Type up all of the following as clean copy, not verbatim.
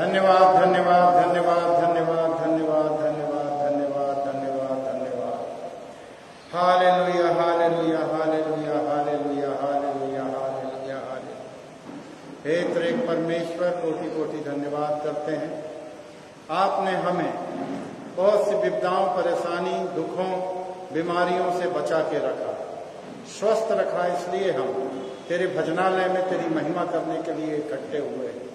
धन्यवाद धन्यवाद धन्यवाद धन्यवाद धन्यवाद धन्यवाद धन्यवाद धन्यवाद धन्यवाद। हालेलुया हालेलुया हालेलुया हालेलुया हालेलुया हालेलुया हालेलुया। हे त्रिएक परमेश्वर, कोटि कोटि धन्यवाद करते हैं। आपने हमें बहुत सी विपदाओं, परेशानी, दुखों, बीमारियों से बचा के रखा, स्वस्थ रखा। इसलिए हम तेरे भजनालय में तेरी महिमा करने के लिए इकट्ठे हुए हैं,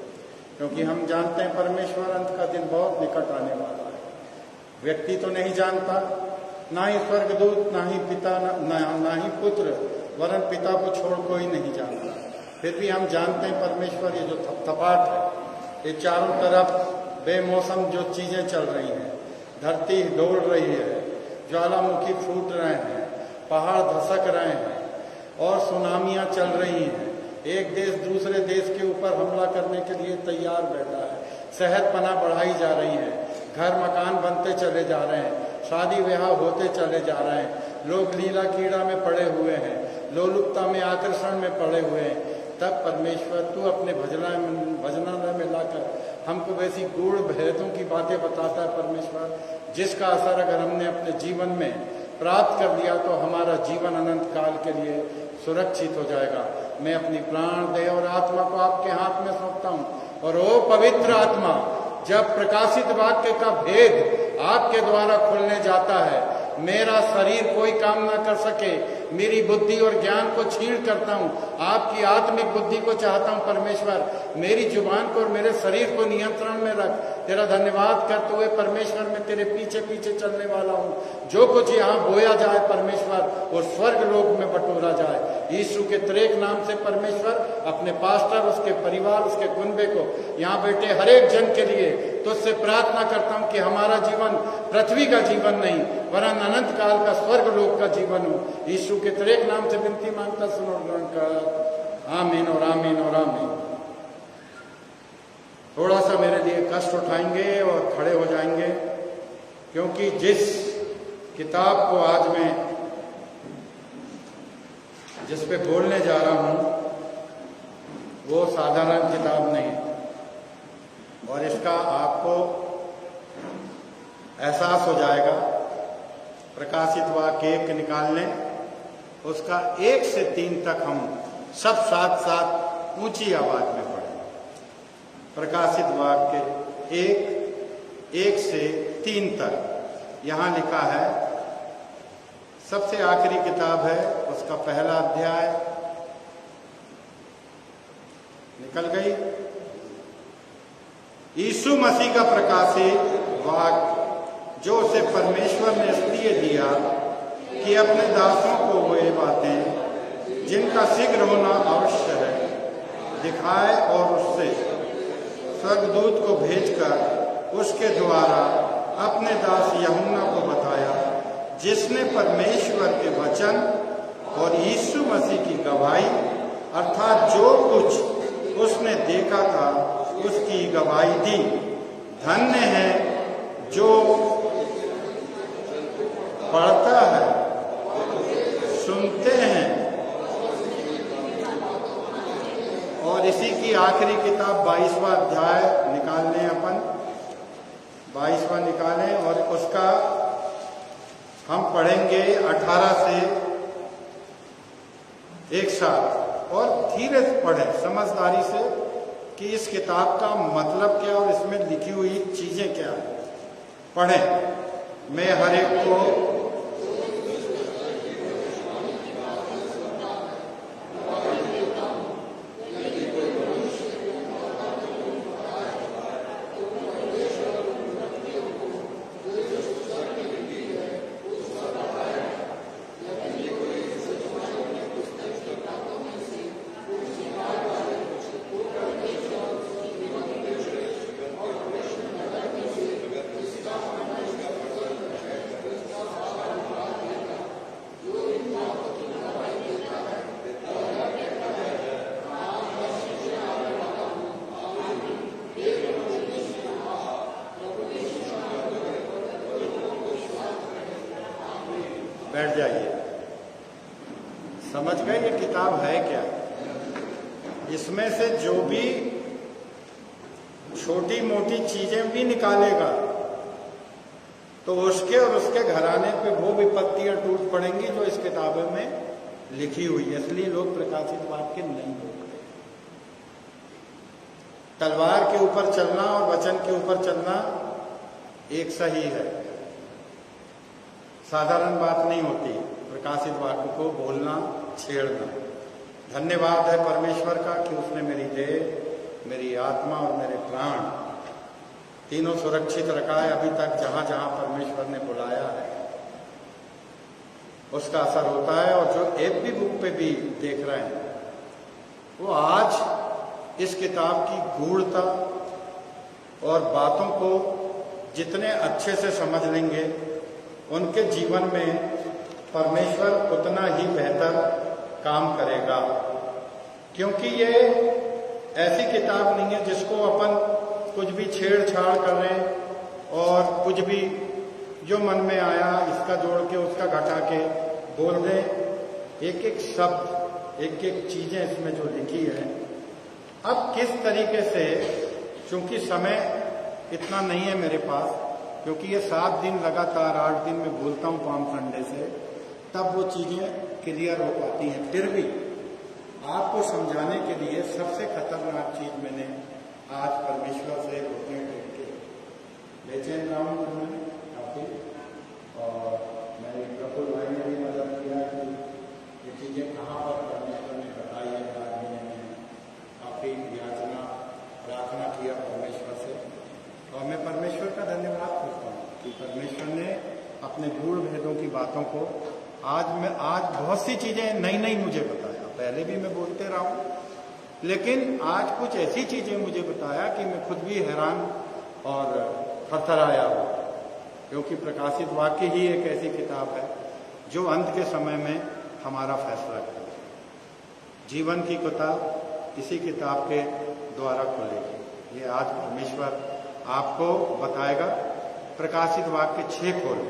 क्योंकि हम जानते हैं परमेश्वर अंत का दिन बहुत निकट आने वाला है। व्यक्ति तो नहीं जानता, ना ही स्वर्गदूत, ना ही पिता, ना ही पुत्र, वरन पिता को छोड़ कोई नहीं जानता। फिर भी हम जानते हैं परमेश्वर, ये जो थपथपाट है, ये चारों तरफ बेमौसम जो चीजें चल रही हैं, धरती डोल रही है, ज्वालामुखी फूट रहे हैं, पहाड़ धसक रहे हैं और सुनामियां चल रही हैं। एक देश दूसरे देश के ऊपर हमला करने के लिए तैयार बैठा है। सेहत पनाह बढ़ाई जा रही है, घर मकान बनते चले जा रहे हैं, शादी ब्याह होते चले जा रहे हैं, लोग लीला कीड़ा में पड़े हुए हैं, लोलुपता में, आकर्षण में पड़े हुए हैं। तब परमेश्वर तू अपने भजनालय में लाकर हमको वैसी गूढ़ भेदों की बातें बताता है परमेश्वर, जिसका असर अगर हमने अपने जीवन में प्राप्त कर लिया तो हमारा जीवन अनंत काल के लिए सुरक्षित हो जाएगा। मैं अपनी प्राण, देह और आत्मा को आपके हाथ में सौंपता हूँ। और ओ पवित्र आत्मा, जब प्रकाशित वाक्य का भेद आपके द्वारा खुलने जाता है, मेरा शरीर कोई काम ना कर सके, मेरी बुद्धि और ज्ञान को छीण करता हूँ, आपकी आत्मिक बुद्धि को चाहता हूँ परमेश्वर। मेरी जुबान को और मेरे शरीर को नियंत्रण में रख। तेरा धन्यवाद करते हुए परमेश्वर, मैं तेरे पीछे पीछे चलने वाला हूँ। जो कुछ यहाँ बोया जाए परमेश्वर, वो स्वर्ग लोक में बटोरा जाए। यीशु के त्रिएक नाम से परमेश्वर, अपने पास्टर, उसके परिवार, उसके कुनबे को, यहाँ बैठे हर एक जन के लिए तुझसे प्रार्थना करता हूँ कि हमारा जीवन पृथ्वी का जीवन नहीं, वरन अनंत काल का स्वर्ग लोक का जीवन हो। यीशु के त्रिएक नाम से विनती मांगता, सुनो ग्रहण कर। आमीन और आमीन और आमीन। थोड़ा सा मेरे लिए कष्ट उठाएंगे और खड़े हो जाएंगे, क्योंकि जिस किताब को आज मैं जिस पे बोलने जा रहा हूं वो साधारण किताब नहीं, और इसका आपको एहसास हो जाएगा। प्रकाशित वाक्य 1 निकाल लें, उसका 1 से 3 तक हम सब साथ साथ ऊंची आवाज में पढ़ें। प्रकाशित वाक्य 1 से 3 तक यहां लिखा है। सबसे आखिरी किताब है, उसका पहला अध्याय। निकल गई। यीशु मसीह का प्रकाशित वाक्य, जो उसे परमेश्वर ने इसलिए दिया कि अपने दासों को वे बातें जिनका शीघ्र होना अवश्य है दिखाए, और उससे स्वर्गदूत को भेजकर उसके द्वारा अपने दास यूहन्ना को बताया, जिसने परमेश्वर के वचन और यीशु मसीह की गवाही, अर्थात जो कुछ उसने देखा था उसकी गवाही दी। धन्य है जो पढ़ता है, सुनते हैं। और इसी की आखिरी किताब 22वां अध्याय निकाल लें अपन, 22वां निकालें, और उसका हम पढ़ेंगे 18 से 1 साथ। और धीरे से पढ़ें, समझदारी से, कि इस किताब का मतलब क्या और इसमें लिखी हुई चीजें क्या है। पढ़ें। मैं हर एक को बैठ जाइए। समझ गए ये किताब है क्या? इसमें से जो भी छोटी मोटी चीजें भी निकालेगा तो उसके और उसके घराने पे वो विपत्तियां टूट पड़ेंगी जो इस किताबों में लिखी हुई है। इसलिए लोग प्रकाशित वाक्य नहीं बोलते। तलवार के ऊपर चलना और वचन के ऊपर चलना एक सही है, साधारण बात नहीं होती प्रकाशित वाक्य को बोलना, छेड़ना। धन्यवाद है परमेश्वर का कि उसने मेरी देह, मेरी आत्मा और मेरे प्राण तीनों सुरक्षित रखा है। अभी तक जहां जहां परमेश्वर ने बुलाया है उसका असर होता है। और जो एफबी बुक पे भी देख रहे हैं वो आज इस किताब की गूढ़ता और बातों को जितने अच्छे से समझ लेंगे उनके जीवन में परमेश्वर उतना ही बेहतर काम करेगा। क्योंकि ये ऐसी किताब नहीं है जिसको अपन कुछ भी छेड़छाड़ कर रहे हैं और कुछ भी जो मन में आया इसका जोड़ के उसका घटा के बोल दें। एक एक शब्द, एक एक चीजें इसमें जो लिखी है। अब किस तरीके से, चूंकि समय इतना नहीं है मेरे पास, क्योंकि ये 7 दिन लगातार 8 दिन में बोलता हूँ पाम संडे से, तब वो चीजें क्लियर हो पाती हैं। फिर भी आपको समझाने के लिए सबसे खतरनाक चीज मैंने आज परमेश्वर से घुटने टेक के बेचैन रहा हूं उन्होंने काफी, और मेरे प्रफुल्ल भाई ने भी मदद किया कि ये चीजें कहाँ पर परमेश्वर ने बताई है। आज मैंने काफी याचना प्रार्थना किया परमेश्वर से, और मैं परमेश्वर का धन्यवाद करता हूँ कि परमेश्वर ने अपने गूढ़ भेदों की बातों को आज बहुत सी चीजें नई नई मुझे बताया। पहले भी मैं बोलते रहा हूं, लेकिन आज कुछ ऐसी चीजें मुझे बताया कि मैं खुद भी हैरान और थरथराया हूं। क्योंकि प्रकाशित वाक्य ही एक ऐसी किताब है जो अंत के समय में हमारा फैसला करेगी। जीवन की किताब इसी किताब के द्वारा खुलेगी। ये आज परमेश्वर आपको बताएगा। प्रकाशित वाक्य 6 खोल।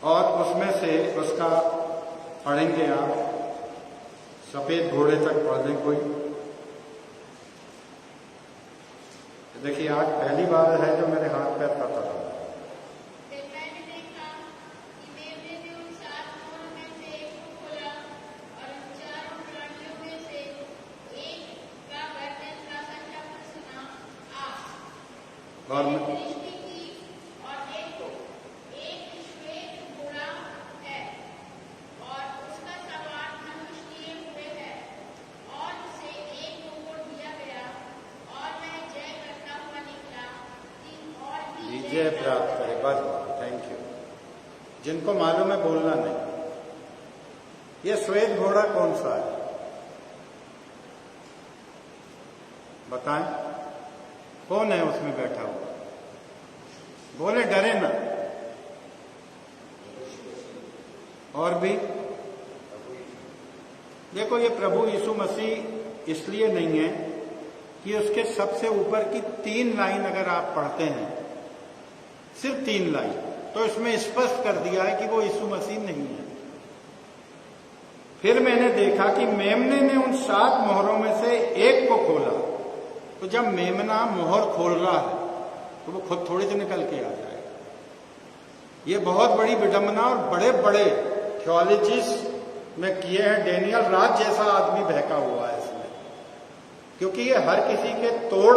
और उसमें से उसका पढ़ेंगे आप, सफेद घोड़े तक पढ़ लें कोई। देखिए आज पहली बार है जो मेरे हाथ पैर करता था। गवर्नमेंट विजय प्राप्त करे। बस थैंक यू। जिनको मालूम है बोलना नहीं। ये श्वेत घोड़ा कौन सा है बताएं? कौन है उसमें बैठा हुआ? बोले, डरे ना। और भी देखो, ये प्रभु यीशु मसीह इसलिए नहीं है कि उसके सबसे ऊपर की 3 लाइन अगर आप पढ़ते हैं, सिर्फ 3 लाइन, तो इसमें स्पष्ट कर दिया है कि वो यीशु मसीह नहीं है। फिर मैंने देखा कि मेमने ने उन 7 मोहरों में से एक को खोला। तो जब मेमना मोहर खोल रहा है तो वो खुद थोड़ी से निकल के आ जाएगा। ये बहुत बड़ी विडंबना और बड़े बड़े थियोलॉजिस्ट में किए हैं। डेनियल राज जैसा आदमी बहका हुआ है इसमें, क्योंकि ये हर किसी के तोड़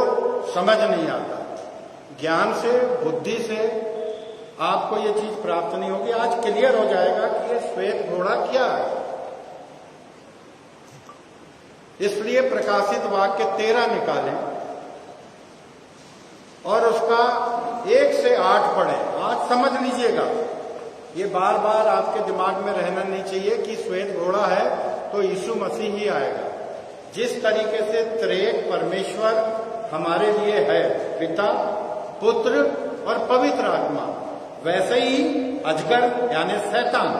समझ नहीं आता। ज्ञान से, बुद्धि से आपको ये चीज प्राप्त नहीं होगी। आज क्लियर हो जाएगा कि ये श्वेत घोड़ा क्या है। इसलिए प्रकाशित वाक्य 13 निकालें और उसका 1 से 8 पढ़ें। आज समझ लीजिएगा, ये बार बार आपके दिमाग में रहना नहीं चाहिए कि श्वेत घोड़ा है तो यीशु मसीह ही आएगा। जिस तरीके से त्रिएक परमेश्वर हमारे लिए है, पिता, पुत्र और पवित्र आत्मा, वैसे ही अजगर यानी शैतान,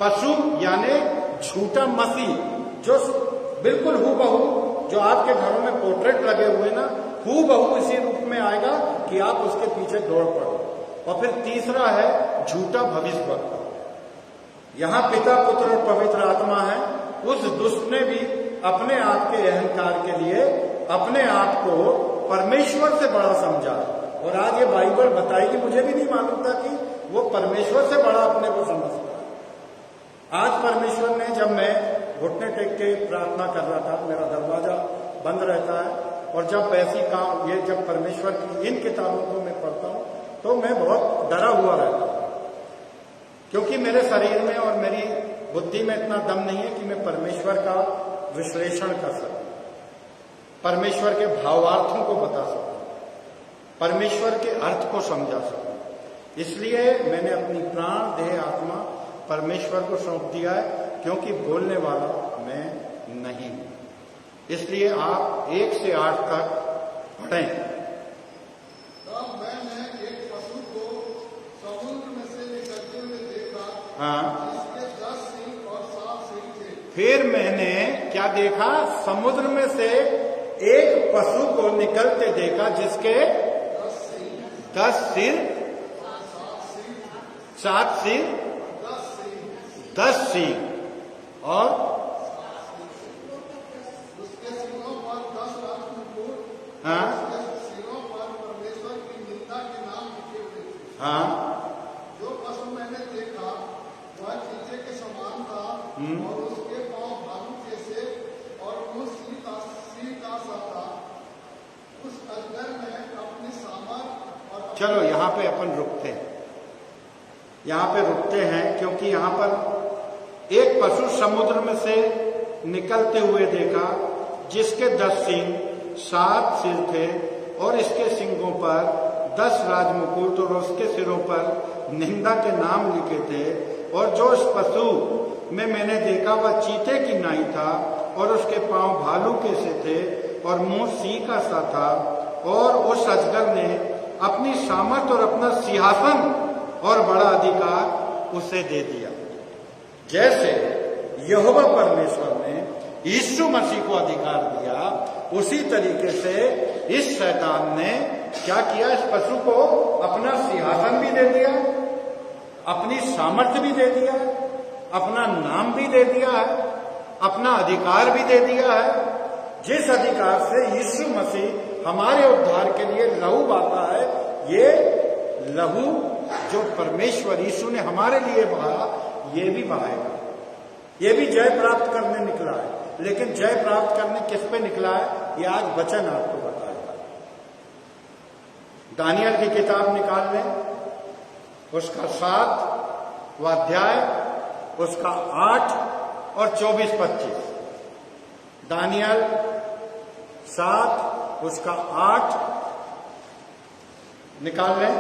पशु यानी झूठा मसीह, जो बिल्कुल हूबहू, जो आपके घरों में पोर्ट्रेट लगे हुए ना, हूबहू इसी रूप में आएगा कि आप उसके पीछे दौड़ पड़ो। और फिर तीसरा है झूठा भविष्यवक्ता। यहां पिता, पुत्र और पवित्र आत्मा है। उस दुष्ट ने भी अपने आप के अहंकार के लिए अपने आप को परमेश्वर से बड़ा समझा। और आज ये बाइबल बताएगी, मुझे भी नहीं मालूम था कि वो परमेश्वर से बड़ा अपने को समझता है। आज परमेश्वर ने, जब मैं घुटने टेक के प्रार्थना कर रहा था, मेरा दरवाजा बंद रहता है, और जब ऐसी काम, ये जब परमेश्वर की इन किताबों को मैं पढ़ता हूं तो मैं बहुत डरा हुआ रहता हूं, क्योंकि मेरे शरीर में और मेरी बुद्धि में इतना दम नहीं है कि मैं परमेश्वर का विश्लेषण कर सकूं, परमेश्वर के भावार्थों को बता सकूं, परमेश्वर के अर्थ को समझा सकूं। इसलिए मैंने अपनी प्राण, देह, आत्मा परमेश्वर को सौंप दिया है, क्योंकि बोलने वाला मैं नहीं हूं। इसलिए आप 1 से 8 तक पढ़ें। तब मैंने एक पशु को समुद्र में से निकलते हुए देखा, हाँ, जिसके 10 सिंग और 7 सिंग थे। फिर मैंने क्या देखा? समुद्र में से एक पशु को निकलते देखा, जिसके 10 सिर, 7 सिर, 10 सिंग और उसके सिरों पर 10 राजमुकुट, हाँ, उसके सिरों पर परमेश्वर की निंदा के नाम लिखे हुए थे। हाँ, जो पशु मैंने देखा वह चीते के समान था, और उसके पांव भालू जैसे और मुंह सिंह का सा था। उस अजगर ने अपनी सामर्थ और चलो यहां पे अपन रुकते हैं, यहां पे रुकते हैं, क्योंकि यहां पर एक पशु समुद्र में से निकलते हुए देखा, जिसके 10 सिंग, 7 सिर थे, और इसके सिंगों पर 10 राजमुकुट, और उसके सिरों पर निंदा के नाम लिखे थे। और जो उस पशु में मैंने देखा वह चीते की नाई था, और उसके पांव भालू के से थे, और मुंह सिंह का सा था। और उस अजगर ने अपनी सामर्थ और अपना सिंहासन और बड़ा अधिकार उसे दे दिया। जैसे यहोवा परमेश्वर ने यीशु मसीह को अधिकार दिया, उसी तरीके से इस शैतान ने क्या किया? इस पशु को अपना सिंहासन भी दे दिया, अपनी सामर्थ्य भी दे दिया, अपना नाम भी दे दिया है, अपना अधिकार भी दे दिया है। जिस अधिकार से यीशु मसीह हमारे उद्धार के लिए लहू बहाता है, ये लहू जो परमेश्वर यीशु ने हमारे लिए बहाया, ये भी बहाएगा। ये भी जय प्राप्त करने निकला है। लेकिन जय प्राप्त करने किस पे निकला है, ये आज वचन आपको बताएगा। दानियल की किताब निकाल लें, उसका 7वां अध्याय, उसका 8 और 24-25। दानियल 7 उसका 8 निकाल लें,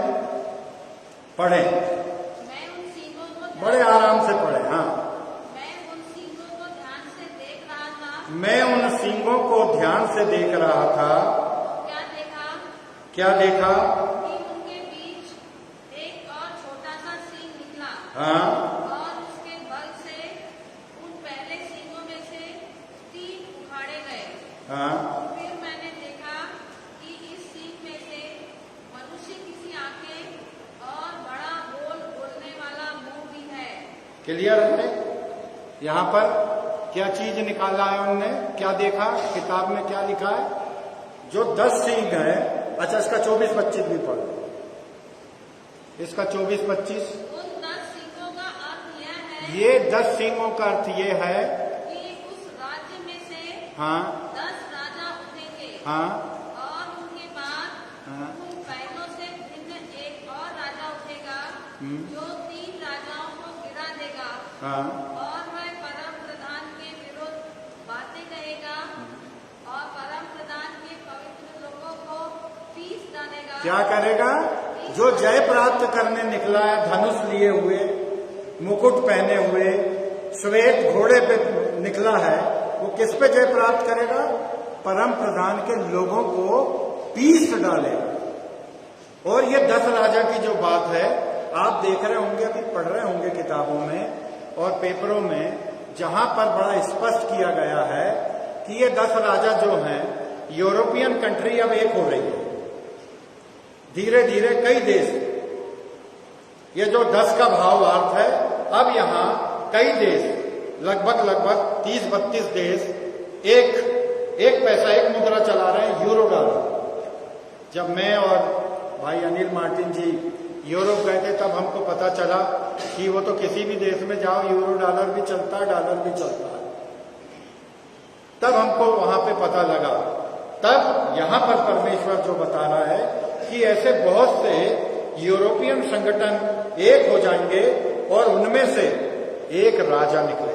पढ़ें, मैं उन सींगों को बड़े आराम से पढ़ें। हाँ, मैं उन सींगों को ध्यान से देख रहा था। मैं उन सींगों को ध्यान से देख रहा था। क्या देखा? क्या देखा? कि उनके बीच एक और छोटा सा सींग निकला, हाँ, और उसके बल से उन पहले सींगों में से 3 उखाड़े गए। हाँ, फिर मैंने देखा कि इस सींग में से मनुष्य की सी आंखें और बड़ा बोलने वाला मुंह भी है। क्लियर है? यहाँ पर क्या चीज निकाला है उनने? क्या देखा? किताब में क्या लिखा है? जो 10 सींग है। अच्छा, इसका 24-25 भी पढ़ो, इसका 24-25। उन 10 सींगों का अर्थ यह है ये 10 सींगों का अर्थ ये है, कि उस राज्य में से हाँ, 10 राजा उठेंगे, हाँ, और उनके बाद हाँ, उन पहलों से भिन्न एक और राजा उठेगा, जो 3 राजाओं को गिरा देगा, हाँ, और वह परम प्रधान के विरुद्ध बातें कहेगा, और परम प्रधान के पवित्र लोगों को पीस डालेगा। क्या करेगा? जो जय प्राप्त करने निकला है, धनुष लिए हुए, मुकुट पहने हुए, श्वेत घोड़े पे निकला है, वो किस पे जय प्राप्त करेगा? परम प्रधान के लोगों को पीस डालेगा। और ये 10 राजा की जो बात है, आप देख रहे होंगे, अभी पढ़ रहे होंगे किताबों में और पेपरों में, जहां पर बड़ा स्पष्ट किया गया है कि ये 10 राजा जो हैं, यूरोपियन कंट्री अब एक हो रही है। धीरे धीरे कई देश ये जो 10 का भावार्थ है, अब यहां कई देश, लगभग 30-32 देश एक पैसा, एक मुद्रा चला रहे हैं, यूरो डॉलर। जब मैं और भाई अनिल मार्टिन जी यूरोप गए थे तब हमको पता चला कि वो तो किसी भी देश में जाओ यूरो डॉलर भी चलता है, डॉलर भी चलता है। तब हमको वहां पे पता लगा। तब यहां पर परमेश्वर जो बता रहा है कि ऐसे बहुत से यूरोपियन संगठन एक हो जाएंगे और उनमें से एक राजा निकलेगा।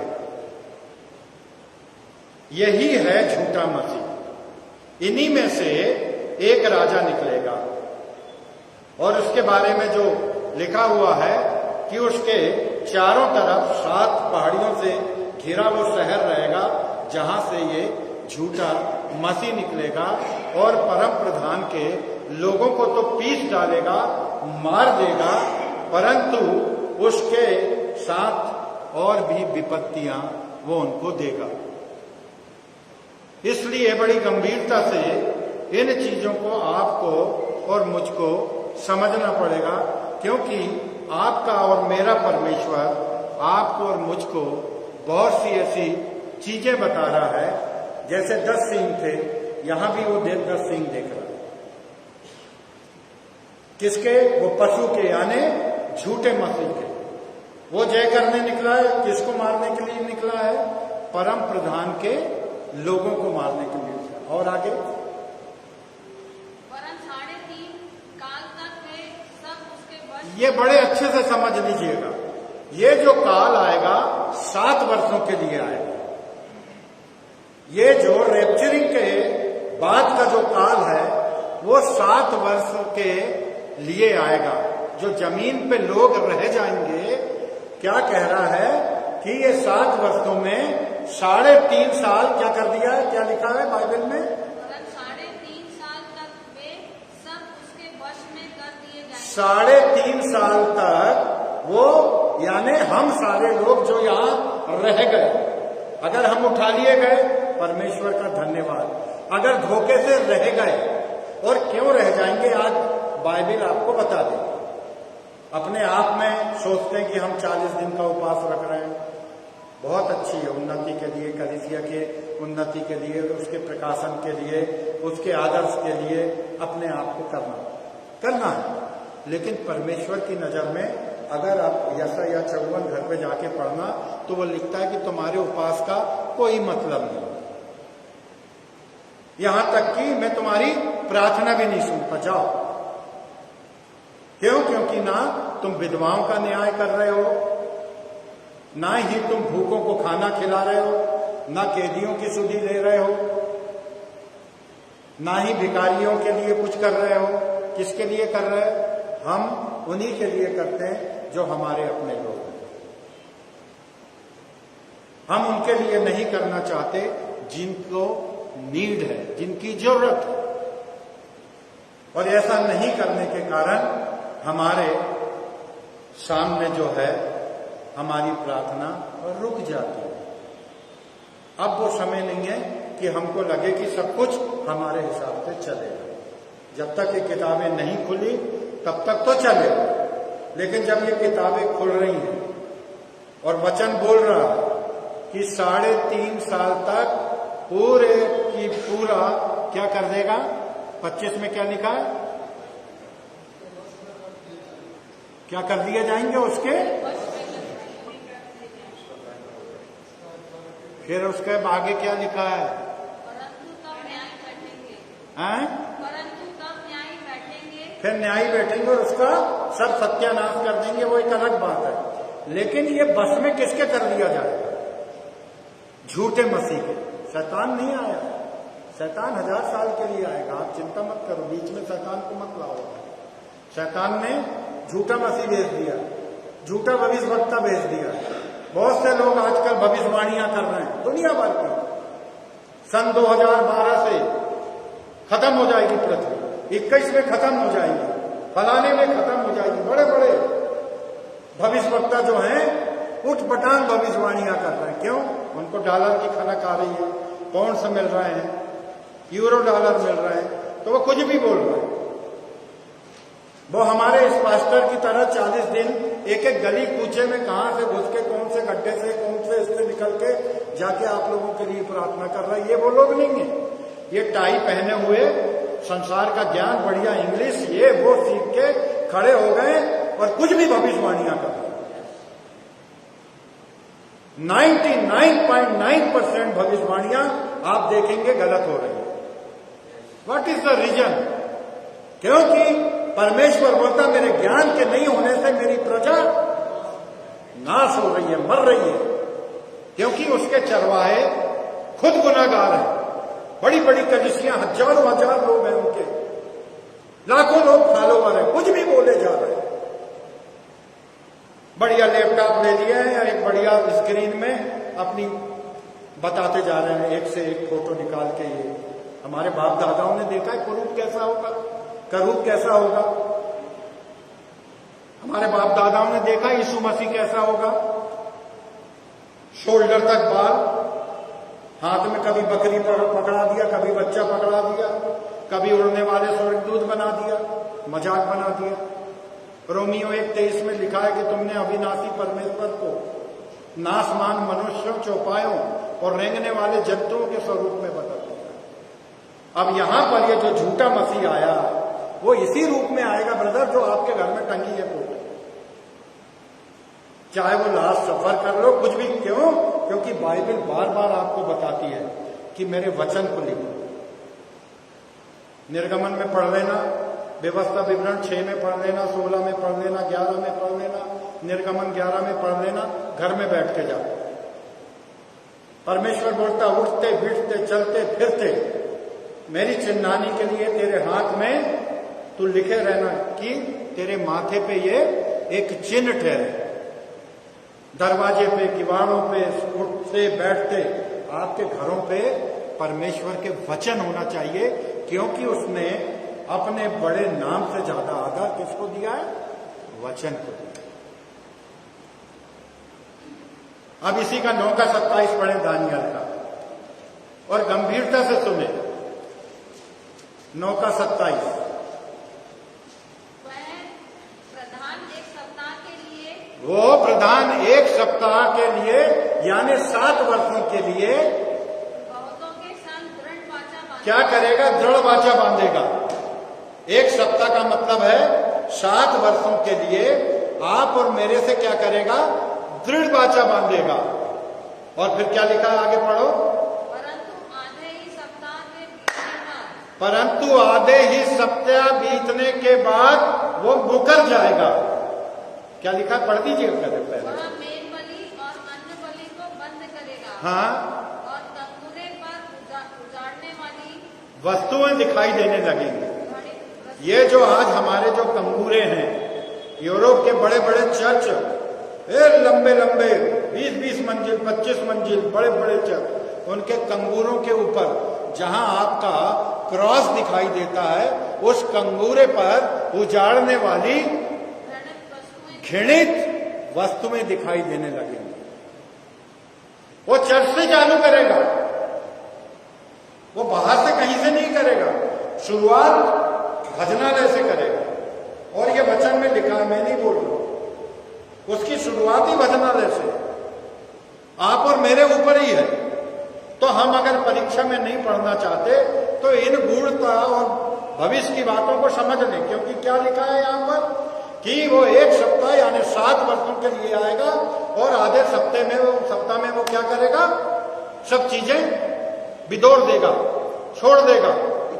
यही है झूठा मसीह। इन्हीं में से एक राजा निकलेगा और उसके बारे में जो लिखा हुआ है कि उसके चारों तरफ 7 पहाड़ियों से घिरा वो शहर रहेगा, जहां से ये झूठा मसीह निकलेगा और परम प्रधान के लोगों को तो पीस डालेगा, मार देगा, परंतु उसके साथ और भी विपत्तियां वो उनको देगा। इसलिए बड़ी गंभीरता से इन चीजों को आपको और मुझको समझना पड़ेगा, क्योंकि आपका और मेरा परमेश्वर आपको और मुझको बहुत सी ऐसी चीजें बता रहा है। जैसे 10 सींग थे, यहां भी वो 10 सींग देख रहा है। किसके? वो पशु के, यानी झूठे मसीह के। वो जय करने निकला है, किसको मारने के लिए निकला है? परम प्रधान के लोगों को मारने के लिए निकला। और आगे ये बड़े अच्छे से समझ लीजिएगा। ये जो काल आएगा 7 वर्षों के लिए आएगा। ये जो रैप्चरिंग के बाद का जो काल है वो 7 वर्ष के लिए आएगा। जो जमीन पे लोग रह जाएंगे, क्या कह रहा है कि ये 7 वर्षों में 3.5 साल क्या कर दिया है? क्या लिखा है बाइबल में? 3.5 साल तक वे सब उसके वश में कर दिए जाएंगे। 3.5 साल तक वो, यानी हम सारे लोग जो यहाँ रह गए, अगर हम उठा लिए गए, परमेश्वर का धन्यवाद। अगर धोखे से रह गए, और क्यों रह जाएंगे आज बाइबल आपको बता देगी। अपने आप में सोचते हैं कि हम 40 दिन का उपवास रख रहे हैं, बहुत अच्छी है, उन्नति के लिए, कलीसिया के उन्नति के लिए, उसके प्रकाशन के लिए, उसके आदर्श के लिए अपने आप को करना है। लेकिन परमेश्वर की नजर में अगर आप यशायाह 54 घर पे जाके पढ़ना, तो वो लिखता है कि तुम्हारे उपवास का कोई मतलब नहीं, यहां तक कि मैं तुम्हारी प्रार्थना भी नहीं सुनता। जाओ। क्यों? क्योंकि ना तुम विधवाओं का न्याय कर रहे हो, ना ही तुम भूखों को खाना खिला रहे हो, ना कैदियों की सुधि ले रहे हो, ना ही भिखारियों के लिए कुछ कर रहे हो। किसके लिए कर रहे हो? हम उन्हीं के लिए करते हैं जो हमारे अपने लोग हैं। हम उनके लिए नहीं करना चाहते जिनको नीड है, जिनकी जरूरत है। और ऐसा नहीं करने के कारण हमारे सामने जो है हमारी प्रार्थना रुक जाती है। अब वो समय नहीं है कि हमको लगे कि सब कुछ हमारे हिसाब से चलेगा। जब तक ये किताबें नहीं खुली तब तक तो चलेगा, लेकिन जब ये किताबें खुल रही हैं और वचन बोल रहा है कि 3.5 साल तक पूरे की पूरा क्या कर देगा? 25 में क्या लिखा है? क्या कर दिए जाएंगे उसके? फिर उसके आगे क्या लिखा है? परंतु तब न्याय बैठेंगे। हैं? परंतु तब न्याय बैठेंगे। फिर न्याय बैठेंगे और उसका सब सत्यानाश कर देंगे, वो एक अलग बात है। लेकिन ये बस में किसके कर दिया जाएगा? झूठे मसीह के। शैतान नहीं आया, शैतान 1000 साल के लिए आएगा, आप चिंता मत करो, बीच में शैतान को मत लाओ। शैतान ने झूठा मसीह भेज दिया, झूठा भविष्यवक्ता भेज दिया। बहुत से लोग आजकल भविष्यवाणियां कर रहे हैं दुनिया भर की। सन 2012 से खत्म हो जाएगी पृथ्वी, 21 में खत्म हो जाएगी, फलाने में खत्म हो जाएगी। बड़े बड़े भविष्यवक्ता जो हैं उठपटांग भविष्यवाणियां कर रहे हैं। क्यों? उनको डॉलर की खनक आ रही है, पाउंड से मिल रहे हैं, यूरो डॉलर मिल रहे हैं, तो वो कुछ भी बोल रहे हैं। वो हमारे इस पास्टर की तरह 40 दिन एक एक गली कूचे में कहां से घुस के, कौन से गड्ढे से, कौन से इससे निकल के जाके आप लोगों के लिए प्रार्थना कर रहा है। ये वो लोग नहीं है। ये टाई पहने हुए, संसार का ज्ञान, बढ़िया इंग्लिश, ये वो सीख के खड़े हो गए और कुछ भी भविष्यवाणियां कर रहे हैं। 99.9% भविष्यवाणियां आप देखेंगे गलत हो रही है। What is the reason? क्योंकि परमेश्वर बोलता मेरे ज्ञान के नहीं होने से मेरी प्रजा नाश हो रही है, मर रही है, क्योंकि उसके चरवाहे खुद गुनाहगार हैं। बड़ी बड़ी कलीसियां, हजारों हजार लोग हैं उनके, लाखों लोग फॉलोवर हैं, कुछ भी बोले जा रहे हैं। बढ़िया लैपटॉप ले लिए हैं या एक बढ़िया स्क्रीन में अपनी बताते जा रहे हैं, एक से एक फोटो निकाल के। ये हमारे बाप दादाओं ने देखा है कुरूप कैसा होगा, करूप कैसा होगा। हमारे बाप दादाओं ने देखा यीशु मसीह कैसा होगा, शोल्डर तक बाल, हाथ में कभी बकरी पकड़ा दिया, कभी बच्चा पकड़ा दिया, कभी उड़ने वाले स्वर्गदूत बना दिया, मजाक बना दिया। रोमियो 1:23 में लिखा है कि तुमने अविनाशी परमेश्वर को नासमान मनुष्यों, चौपायों और रेंगने वाले जंतुओं के स्वरूप में बदल दिया। अब यहां पर ये जो झूठा मसीह आया वो इसी रूप में आएगा ब्रदर, जो आपके घर में टंगी है फोटो। चाहे वो लास्ट सफर कर लो, कुछ भी। क्यों? क्योंकि बाइबल बार बार आपको बताती है कि मेरे वचन को लिखो। निर्गमन में पढ़ लेना, व्यवस्था विवरण 6 में पढ़ लेना, 16 में पढ़ लेना, 11 में पढ़ लेना, निर्गमन 11 में पढ़ लेना, घर में बैठ के जाओ। परमेश्वर बोलता उठते बैठते चलते फिरते मेरी चिन्हानी के लिए तेरे हाथ में तू लिखे रहना कि तेरे माथे पे ये एक चिन्ह ठहरे। दरवाजे पे, किवाड़ों पे, उठते बैठते आपके घरों पे परमेश्वर के वचन होना चाहिए, क्योंकि उसने अपने बड़े नाम से ज्यादा आदर किसको दिया है? वचन को दिया। अब इसी का 9 का 27 पढ़े दानियल का, और गंभीरता से सुने। 9 का 27। वो प्रधान 1 सप्ताह के लिए यानी 7 वर्षों के लिए बहुतों के संग दृढ़ वाचा बांधेगा। क्या करेगा? दृढ़ वाचा बांधेगा। 1 सप्ताह का मतलब है 7 वर्षों के लिए आप और मेरे से क्या करेगा? दृढ़ वाचा बांधेगा। और फिर क्या लिखा है? आगे पढ़ो। परंतु आधे ही सप्ताह बीतने के बाद वो मुकर जाएगा। क्या लिखा? पढ़ दीजिए पहले। वह मेल बलि और अन्न बलि को बंद करेगा। हाँ। और तंबूरे पर उजाड़ने वाली वस्तुएं दिखाई देने लगेंगी। ये जो आज हमारे जो कंगूरे हैं, यूरोप के बड़े बड़े चर्च, लंबे लंबे 20-20 मंजिल, 25 मंजिल बड़े बड़े चर्च, उनके कंगूरों के ऊपर जहां आपका क्रॉस दिखाई देता है, उस कंगूरे पर उजाड़ने वाली घृणित वस्तुएं दिखाई देने लगेंगी। वो चर्च से चालू करेगा, वो बाहर से कहीं से नहीं करेगा। शुरुआत भजनालय से करेगा। और ये वचन में लिखा है, मैं नहीं बोल रहा, उसकी शुरुआत ही भजनालय से। आप और मेरे ऊपर ही है। तो हम अगर परीक्षा में नहीं पढ़ना चाहते तो इन गूढ़ता और भविष्य की बातों को समझ लें, क्योंकि क्या लिखा है यहां पर कि वो 1 सप्ताह यानी 7 वर्षों के लिए आएगा, और आधे सप्ताह में वो क्या करेगा? सब चीजें बिदोड़ देगा, छोड़ देगा।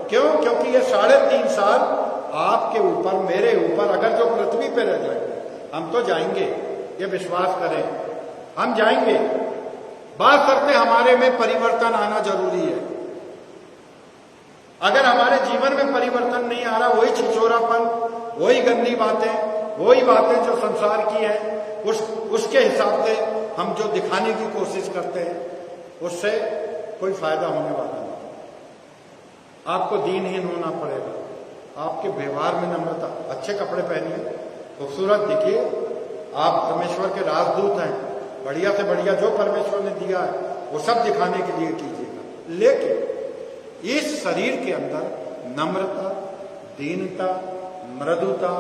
क्यों? क्योंकि ये 3.5 साल आपके ऊपर, मेरे ऊपर, अगर जो पृथ्वी पे रह जाए, हम तो जाएंगे, ये विश्वास करें, हम जाएंगे। बात करते हमारे में परिवर्तन आना जरूरी है। अगर हमारे जीवन में परिवर्तन नहीं आ रहा, वही छिछोरापन, वही गंदी बातें, वही बातें जो संसार की है, उसके हिसाब से हम जो दिखाने की कोशिश करते हैं, उससे कोई फायदा होने वाला नहीं। आपको दीनहीन होना पड़ेगा। आपके व्यवहार में नम्रता, अच्छे कपड़े पहनिए, खूबसूरत दिखिए, आप परमेश्वर के राजदूत हैं। बढ़िया से बढ़िया जो परमेश्वर ने दिया है वो सब दिखाने के लिए कीजिएगा। लेकिन इस शरीर के अंदर नम्रता, दीनता, मृदुता,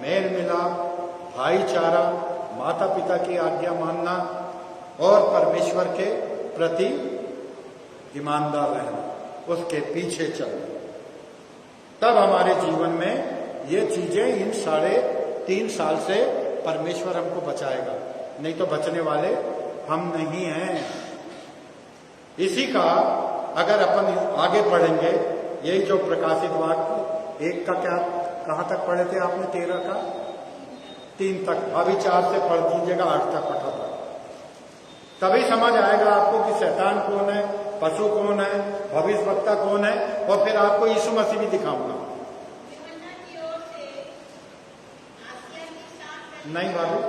मेल मिलाप, भाईचारा, माता पिता की आज्ञा मानना और परमेश्वर के प्रति ईमानदार रहना, उसके पीछे चलना। तब हमारे जीवन में ये चीजें इन 3.5 साल से परमेश्वर हमको बचाएगा, नहीं तो बचने वाले हम नहीं हैं। इसी का अगर अपन आगे पढ़ेंगे, यही जो प्रकाशित वाक्य 1 का क्या कहां तक पढ़े थे आपने? 13 का 3 तक, अभी 4 से पढ़ दीजिएगा, 8 तक पढ़ा था। तभी समझ आएगा आपको कि शैतान कौन है, पशु कौन है, भविष्यवक्ता कौन है, और फिर आपको यीशु मसीह भी दिखाऊंगा। नहीं भाभी,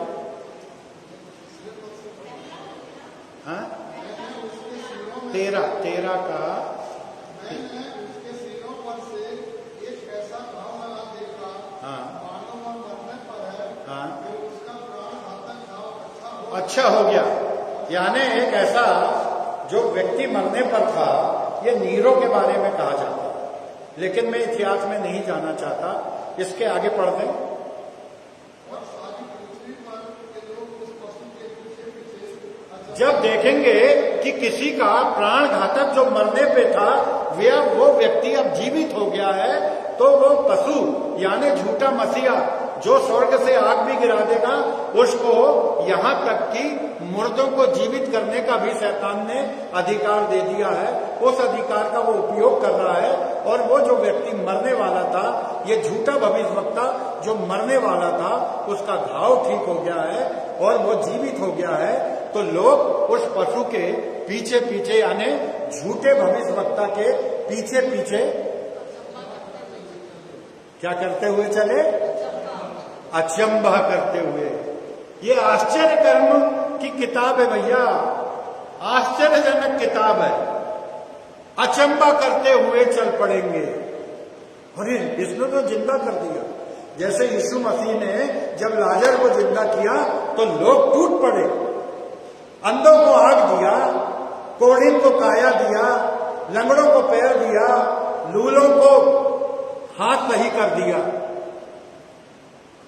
हाँ 13 का मैंने उसके सिरों पर से एक ऐसा घाव लगा देखा, हाँ मानो वह मरने पर है, हाँ फिर उसका प्राण घातक घाव अच्छा हो गया। यानी एक ऐसा जो व्यक्ति मरने पर था, ये नीरो के बारे में कहा जाता है, लेकिन मैं इतिहास में नहीं जाना चाहता, इसके आगे पढ़ दें। और सारी पृथ्वी पर के लोग उस पशु के पीछे पीछे जब देखेंगे कि किसी का प्राण घातक जो मरने पे था वो व्यक्ति अब जीवित हो गया है, तो वो पशु यानी झूठा मसीहा जो स्वर्ग से आग भी गिरा देगा, उसको यहां तक कि मुर्दों को जीवित करने का भी शैतान ने अधिकार दे दिया है। उस अधिकार का वो उपयोग कर रहा है, और वो जो व्यक्ति मरने वाला था, ये झूठा भविष्यवक्ता जो मरने वाला था, उसका घाव ठीक हो गया है और वो जीवित हो गया है। तो लोग उस पशु के पीछे पीछे यानी झूठे भविष्यवक्ता के पीछे पीछे क्या करते हुए चले? अचंभा करते हुए। ये आश्चर्य कर्म की किताब है भैया, आश्चर्यजनक किताब है। अचंभा करते हुए चल पड़ेंगे। अरे इसने तो जिंदा कर दिया। जैसे यीशु मसीह ने जब लाजर को जिंदा किया तो लोग टूट पड़े, अंधों को आग दिया, कोढ़िन को काया दिया, लंगड़ों को पैर दिया, लूलों को हाथ सही कर दिया,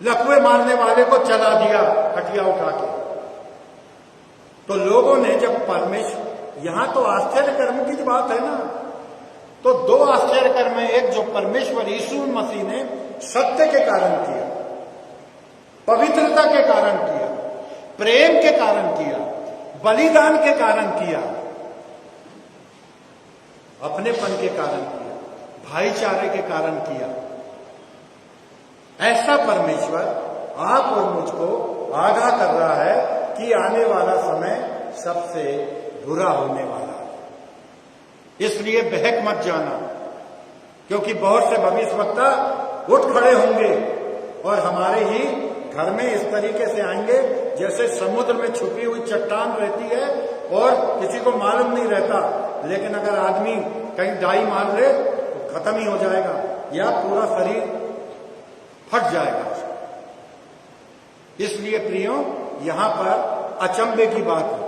लकवे मारने वाले को चला दिया हटिया उठा के। तो लोगों ने जब परमेश्वर, यहां तो आश्चर्य कर्म की बात है ना, तो 2 आश्चर्य कर्म है। एक जो परमेश्वर यीशु मसीह ने सत्य के कारण किया, पवित्रता के कारण किया, प्रेम के कारण किया, बलिदान के कारण किया, अपनेपन के कारण किया, भाईचारे के कारण किया। ऐसा परमेश्वर आप और मुझको आगाह कर रहा है कि आने वाला समय सबसे बुरा होने वाला है। इसलिए बहक मत जाना, क्योंकि बहुत से भविष्यवक्ता उठ खड़े होंगे और हमारे ही घर में इस तरीके से आएंगे जैसे समुद्र में छुपी हुई चट्टान रहती है और किसी को मालूम नहीं रहता, लेकिन अगर आदमी कहीं डाई मार ले तो खत्म ही हो जाएगा या पूरा शरीर फट जाएगा। इसलिए प्रियो, यहां पर अचंभे की बात है।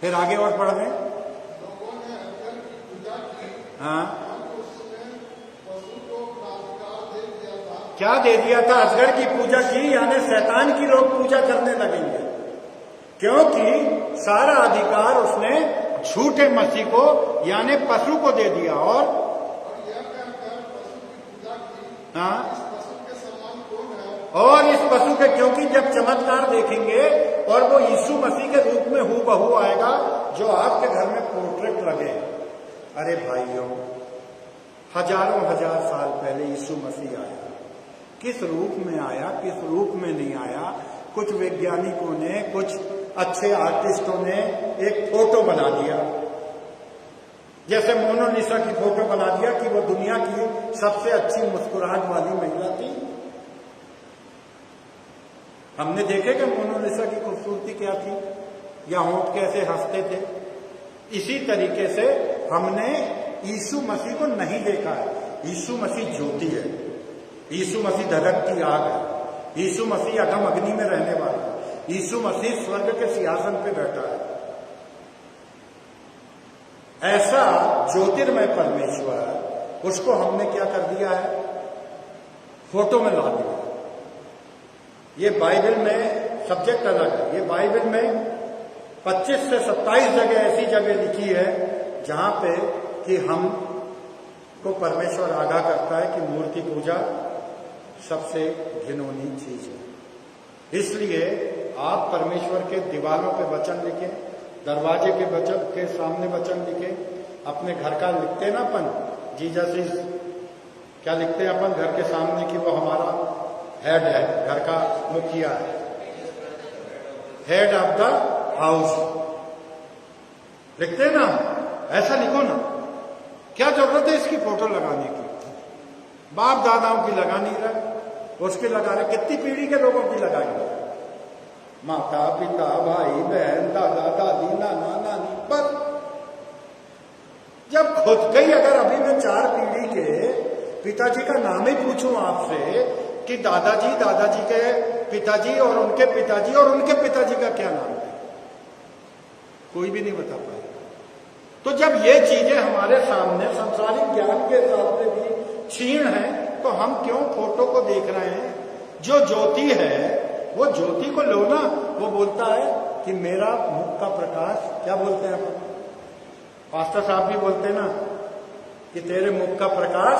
फिर आगे और पढ़ रहे हैं। लोगों ने अजगर की पूजा की, हाँ, उसने पशु को अधिकार दे दिया था। क्या दे दिया था? अजगर की पूजा की, यानी शैतान की लोग पूजा करने लगेंगे, क्योंकि सारा अधिकार उसने झूठे मसीह को यानी पशु को दे दिया। और यह कहकर पशु की पूजा की, हाँ, इस पशु के समान कौन है? और इस पशु के, क्योंकि जब चमत्कार देखेंगे और वो यीशु मसीह के रूप में हूबहू आएगा जो आपके घर में पोर्ट्रेट लगे। अरे भाइयों, हजारों हजार साल पहले यीशु मसीह आया, किस रूप में आया, किस रूप में नहीं आया, कुछ वैज्ञानिकों ने, कुछ अच्छे आर्टिस्टों ने एक फोटो बना दिया, जैसे मोनालिसा की फोटो बना दिया कि वो दुनिया की सबसे अच्छी मुस्कुराहट वाली महिला थी। हमने देखे कि मोनालिसा की खूबसूरती क्या थी या होंठ कैसे हंसते थे। इसी तरीके से हमने यीशु मसीह को नहीं देखा है। यीशु मसीह ज्योति है, यीशु मसीह धधकती आग है, यीशु मसीह अधम अग्नि में रहने वाला है, यीशु मसीह स्वर्ग के सिंहासन पे बैठा है। ऐसा ज्योतिर्मय परमेश्वर, उसको हमने क्या कर दिया है? फोटो में ला दिया। ये बाइबल में सब्जेक्ट अलग है। ये बाइबल में 25 से 27 जगह ऐसी जगह लिखी है जहां पे कि हम को परमेश्वर आगाह करता है कि मूर्ति पूजा सबसे घिनौनी चीज है। इसलिए आप परमेश्वर के दीवारों पे वचन लिखें, दरवाजे के वचन के सामने वचन लिखें। अपने घर का लिखते ना अपन, जीसस इज, क्या लिखते हैं अपन घर के सामने कि वो हमारा हेड है, घर का मुखिया है, हेड ऑफ द हाउस लिखते ना, ऐसा लिखो ना। क्या जरूरत है इसकी फोटो लगाने की? बाप दादाओं की लगा नहीं रहा, उसकी लगा रहे। कितनी पीढ़ी के लोगों की लगाएंगे? माता पिता भाई बहन दादा दादी नाना नानी, बस। जब खुद का ही अगर अभी मैं 4 पीढ़ी के पिताजी का नाम ही पूछूं आपसे कि दादाजी के पिताजी और उनके पिताजी और उनके पिताजी का क्या नाम है, कोई भी नहीं बता पाएगा। तो जब ये चीजें हमारे सामने सांसारिक ज्ञान के हिसाब से भी क्षीण है, तो हम क्यों फोटो को देख रहे हैं? जो ज्योति है वो ज्योति को लो ना। वो बोलता है कि मेरा मुख का प्रकाश, क्या बोलते हैं अपन, पास्टर साहब भी बोलते हैं ना कि तेरे मुख का प्रकाश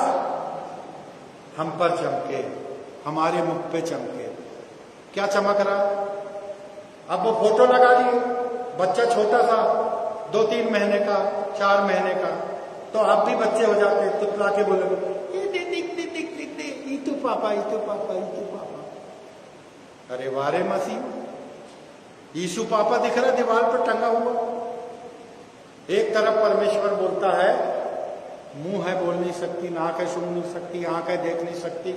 हम पर चमके, हमारे मुख पे चमके। क्या चमक रहा? अब वो फोटो लगा दी, बच्चा छोटा सा 2-3 महीने का, 4 महीने का, तो आप भी बच्चे हो जाते, तुतला के बोलोगे ईतू पापा ईतू पापा ईतू पापा। अरे वारे मसीह, यीशु पापा दिख रहा दीवार पर टंगा हुआ। एक तरफ परमेश्वर बोलता है, मुंह है बोल नहीं सकती, नाक है सुन नहीं सकती, आंख है देख नहीं सकती,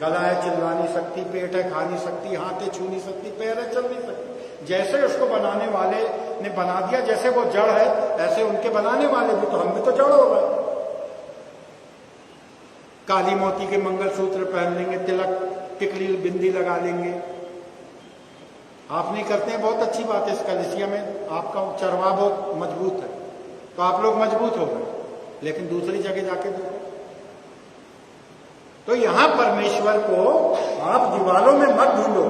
गला है चिल्ला नहीं सकती, पेट है खा नहीं सकती, हाथ है छू नहीं सकती, पैर है चल नहीं सकती। जैसे उसको बनाने वाले ने बना दिया, जैसे वो जड़ है ऐसे उनके बनाने वाले भी, तो हम भी तो जड़ हो गए। काली मोती के मंगलसूत्र पहन लेंगे, तिलक टिकली बिंदी लगा लेंगे। आप नहीं करते हैं, बहुत अच्छी बात है। इस कलिसिया में आपका चरवा बहुत मजबूत है, तो आप लोग मजबूत हो गए, लेकिन दूसरी जगह जाके देखो तो यहां परमेश्वर को आप दीवारों में मत ढूंढो,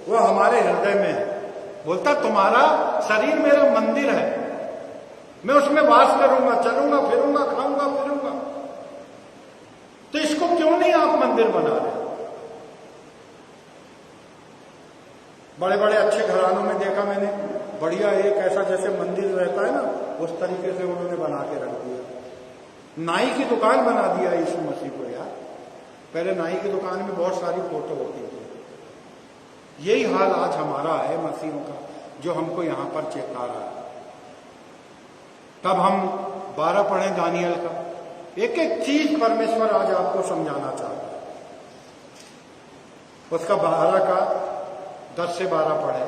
वो हमारे हृदय में है। बोलता तुम्हारा शरीर मेरा मंदिर है, मैं उसमें वास करूंगा, चलूंगा फिरूंगा, खाऊंगा फिरूंगा। तो इसको क्यों नहीं आप मंदिर बना रहे? बड़े बड़े अच्छे घरानों में देखा मैंने, बढ़िया एक ऐसा जैसे मंदिर रहता है ना, उस तरीके से उन्होंने बना के रख दिया। नाई की दुकान बना दिया यीशु मसीह को यार। पहले नाई की दुकान में बहुत सारी फोटो होती थी। यही हाल आज हमारा है मसीहों का, जो हमको यहां पर चेता रहा है। तब हम 12 पढ़े दानियल का, एक एक चीज परमेश्वर आज आपको समझाना चाहता है। उसका 12 का 10 से 12 पढ़े।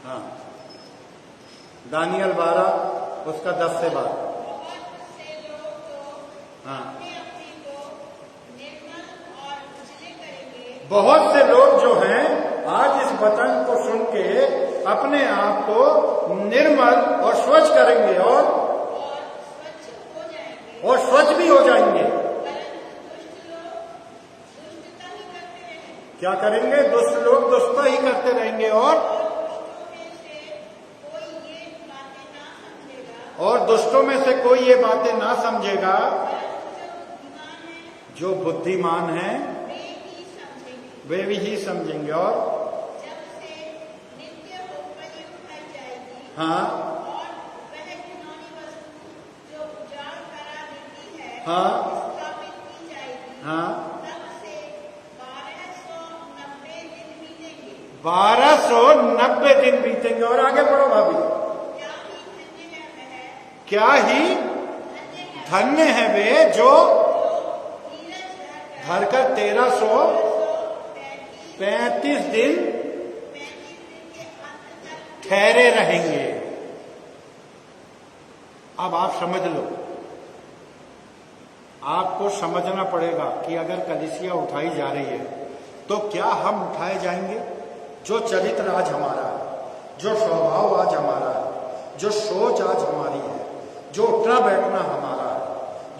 हाँ, दानियल 12 उसका 10 से 12। हाँ, बहुत से लोग जो हैं आज इस वचन को सुन के अपने आप को निर्मल और स्वच्छ करेंगे और स्वच्छ भी हो जाएंगे। क्या करेंगे? दुष्ट लोग दुष्टता ही करते रहेंगे और दुष्टों में से कोई ये बातें ना समझेगा। जो बुद्धिमान है वे भी ही समझेंगे। और हाँ हाँ हाँ 1290 दिन बीतेंगे। और आगे बढ़ो भाभी। क्या ही धन्य है वे जो धरकर 1335 दिन ठहरे रहेंगे। अब आप समझ लो, आपको समझना पड़ेगा कि अगर कलीसिया उठाई जा रही है तो क्या हम उठाए जाएंगे? जो चरित्र आज हमारा है, जो स्वभाव आज हमारा है, जो सोच आज हमारी है, जो उठना बैठना हमारा है,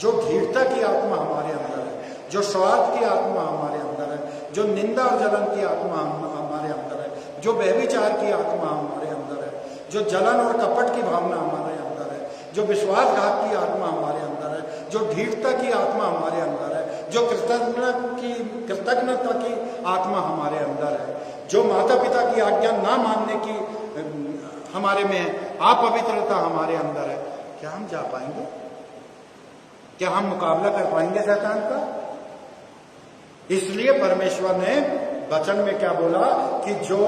जो धीरता की आत्मा हमारे अंदर है, जो स्वार्थ की आत्मा हमारे अंदर है, जो निंदा और जलन की आत्मा हमारे अंदर है, जो व्यभिचार की आत्मा हमारे अंदर है, जो जलन और कपट की भावना हमारे अंदर है, जो विश्वासघात की आत्मा हमारे अंदर है, जो धीरता की आत्मा हमारे अंदर है, जो कृतज्ञता की आत्मा हमारे अंदर है, जो माता पिता की आज्ञा ना मानने की हमारे में है, अपवित्रता हमारे अंदर है, क्या हम जा पाएंगे? क्या हम मुकाबला कर पाएंगे शैतान का? इसलिए परमेश्वर ने वचन में क्या बोला कि जो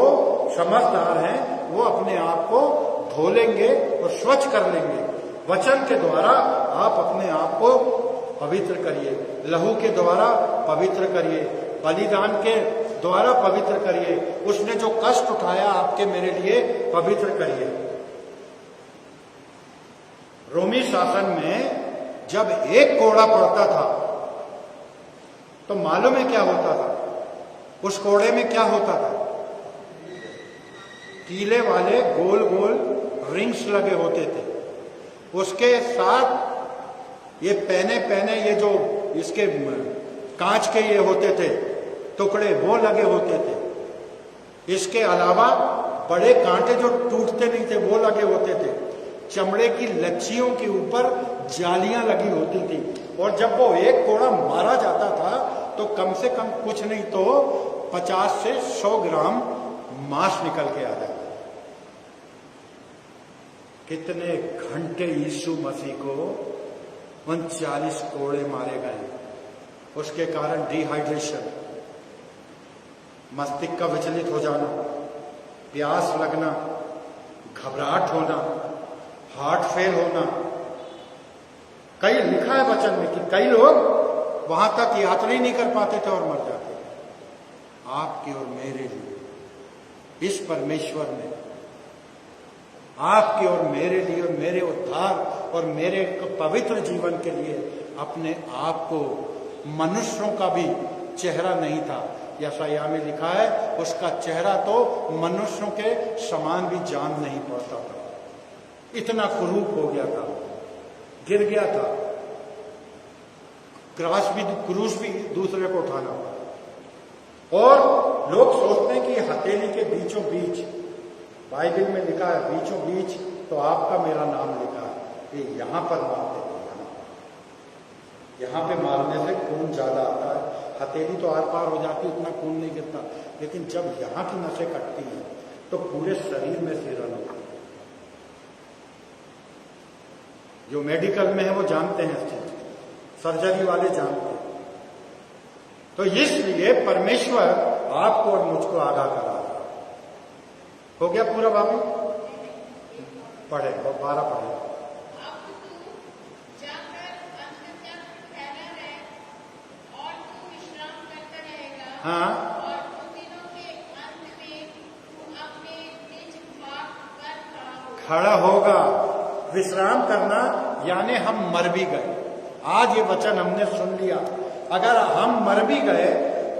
समझदार हैं वो अपने आप को धो लेंगे और स्वच्छ कर लेंगे। वचन के द्वारा आप अपने आप को पवित्र करिए, लहू के द्वारा पवित्र करिए, बलिदान के द्वारा पवित्र करिए, उसने जो कष्ट उठाया आपके मेरे लिए पवित्र करिए। रोमी शासन में जब एक कोड़ा पड़ता था तो मालूम है क्या होता था? उस कोड़े में क्या होता था? कीले वाले गोल गोल रिंग्स लगे होते थे, उसके साथ ये पहने ये जो इसके कांच के ये होते थे टुकड़े वो लगे होते थे। इसके अलावा बड़े कांटे जो टूटते नहीं थे वो लगे होते थे। चमड़े की लच्छियों के ऊपर जालियां लगी होती थी, और जब वो एक कोड़ा मारा जाता था तो कम से कम कुछ नहीं तो 50 से 100 ग्राम मांस निकल के आ जाता। कितने घंटे यीशु मसीह को 39 कोड़े मारे गए, उसके कारण डिहाइड्रेशन, मस्तिष्क का विचलित हो जाना, प्यास लगना, घबराहट होना, हार्ट फेल होना। कई लिखा है वचन में कि कई लोग वहां तक यात्रा ही नहीं कर पाते थे और मर जाते थे। आपके और मेरे लिए इस परमेश्वर ने आपके और मेरे लिए और मेरे उद्धार और मेरे पवित्र जीवन के लिए अपने आप को, मनुष्यों का भी चेहरा नहीं था, यशायाह में लिखा है उसका चेहरा तो मनुष्यों के समान भी जान नहीं पड़ता था, इतना कुरूप हो गया था, गिर गया था, क्रूस भी दूसरे को उठाना पड़ा। और लोग सोचते हैं कि हथेली के बीचों बीच, बाइबल में लिखा है बीचों बीच, तो आपका मेरा नाम लिखा है, ये यहां पर मारते थे, यहां पे मारने से खून ज्यादा आता है। हथेली तो आर पार हो जाती, उतना खून नहीं गिरता, लेकिन जब यहां की नसें कटती हैं तो पूरे शरीर में सिरन होता है। जो मेडिकल में है वो जानते हैं इस चीज, सर्जरी वाले जानते हैं। तो इसलिए परमेश्वर आपको और मुझको आगाह करा। हो गया पूरा बाबू? पढ़े 12 पढ़े। हाँ, और उन दिनों के अंत में तू अपने निज भाग पर खड़ा होगा। विश्राम करना यानी हम मर भी गए। आज ये वचन हमने सुन लिया, अगर हम मर भी गए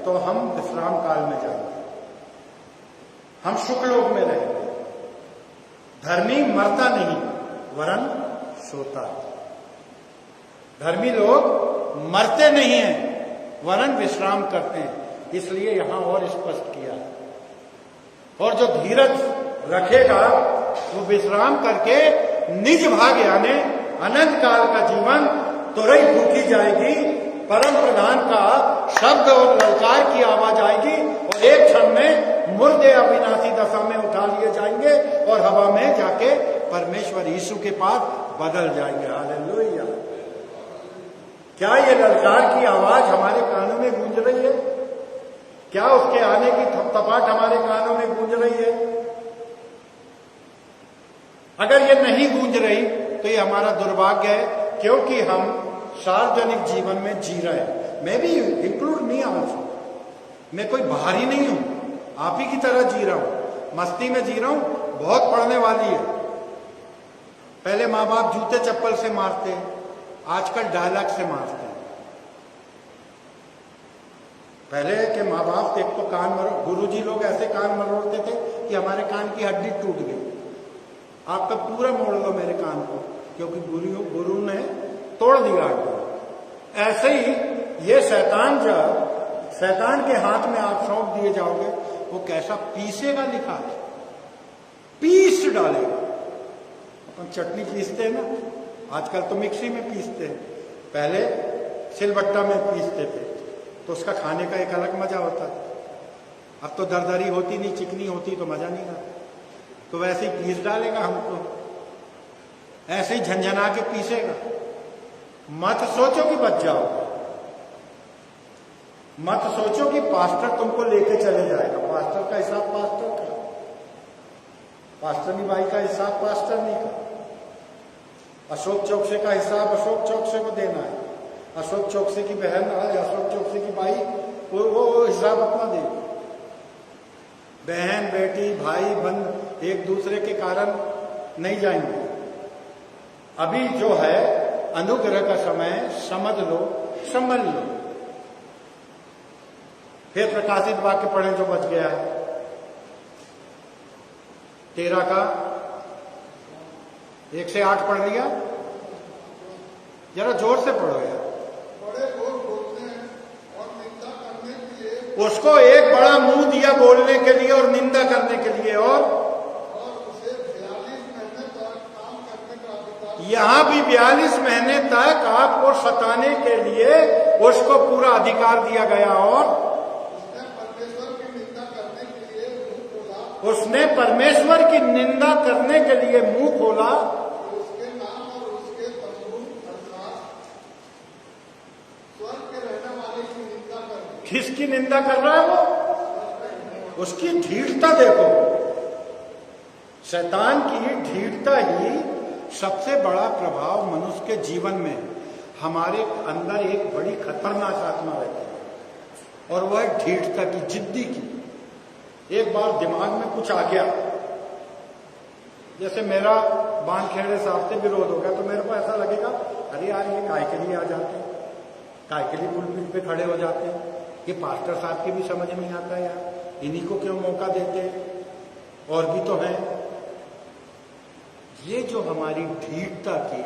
तो हम विश्राम काल में जाएंगे, हम शुक्लोक में रहेंगे। धर्मी मरता नहीं वरन सोता है। धर्मी लोग मरते नहीं हैं वरन विश्राम करते हैं, इसलिए यहां और स्पष्ट किया है। और जो धीरज रखेगा वो विश्राम करके निज भाग यानी अनंत काल का जीवन तुरंत भूखी जाएगी। परम प्रधान का शब्द और ललकार की आवाज आएगी और एक क्षण में मुर्दे अविनाशी दशा में उठा लिए जाएंगे और हवा में जाके परमेश्वर यीशु के पास बदल जाएंगे। हालेलुया! क्या ये ललकार की आवाज हमारे कानों में गूंज रही है? क्या उसके आने की थपथपाहट हमारे कानों में गूंज रही है? अगर ये नहीं गूंज रही तो ये हमारा दुर्भाग्य है, क्योंकि हम सार्वजनिक जीवन में जी रहे हैं। मैं भी इंक्लूड नहीं हूं, मैं कोई बाहरी नहीं हूं, आप ही की तरह जी रहा हूं, मस्ती में जी रहा हूं। बहुत पढ़ने वाली है। पहले माँ बाप जूते चप्पल से मारते, आजकल डायलॉग से मारते हैं। पहले के माँ बाप एक तो कान मरोड़, गुरुजी लोग ऐसे कान मरोड़ते थे कि हमारे कान की हड्डी टूट गई। आपका पूरा मोड़ लो मेरे कान को, क्योंकि गुरु ने तोड़ दिया हड्डी। ऐसे ही ये शैतान जब शैतान के हाथ में आप सौंप दिए जाओगे, वो कैसा पीसेगा लिखा है, पीस डालेगा। अपन चटनी पीसते हैं ना, आजकल तो मिक्सी में पीसते हैं, पहले सिलबट्टा में पीसते थे, तो उसका खाने का एक अलग मजा होता है। अब तो दरदरी होती नहीं, चिकनी होती तो मजा नहीं आता। तो वैसे ही पीस डालेगा हमको, ऐसे ही झंझना के पीसेगा। मत सोचो कि बच जाओगे, मत सोचो कि पास्टर तुमको लेके चले जाएगा। पास्टर का हिसाब पास्टर का, पास्टरनी बाई का हिसाब पास्टरनी का, अशोक चौकसे का हिसाब अशोक चौकसे को देना है। अशोक चौकसे की बहन या अशोक चौकसे की भाई वो हिसाब अपना देगी। बहन बेटी भाई बंद एक दूसरे के कारण नहीं जाएंगे। अभी जो है अनुग्रह का समय, समझ लो, संभल लो। फिर प्रकाशित वाक्य पढ़े जो बच गया है 13 का 1 से 8 पढ़ लिया, जरा जोर से पढ़ो यार। बड़े लोग बोलते हैं और निंदा करने के लिए, उसको एक बड़ा मुंह दिया बोलने के लिए और निंदा करने के लिए, और उसे 42 महीने तक काम करने का अधिकार, यहां भी 42 महीने तक आपको सताने के लिए उसको पूरा अधिकार दिया गया। और उसने परमेश्वर की निंदा करने के लिए मुंह खोला, उसके नाम और उसके तंबू अर्थात स्वर्ग के रहने वाले की निंदा कर। किसकी निंदा कर रहा है वो? उसकी ढीठता देखो। शैतान की ढीठता ही सबसे बड़ा प्रभाव मनुष्य के जीवन में, हमारे अंदर एक बड़ी खतरनाक आत्मा रहती है, और वह है ढीठता की, जिद्दी की। एक बार दिमाग में कुछ आ गया, जैसे मेरा बानखेड़े साहब से विरोध हो गया, तो मेरे को ऐसा लगेगा अरे यार ये काय के लिए आ जाते हैं, काय के लिए पुलपिट पे खड़े हो जाते हैं, ये पास्टर साहब की भी समझ नहीं आता यार, इन्हीं को क्यों मौका देते, और भी तो हैं। ये जो हमारी ढीठता की,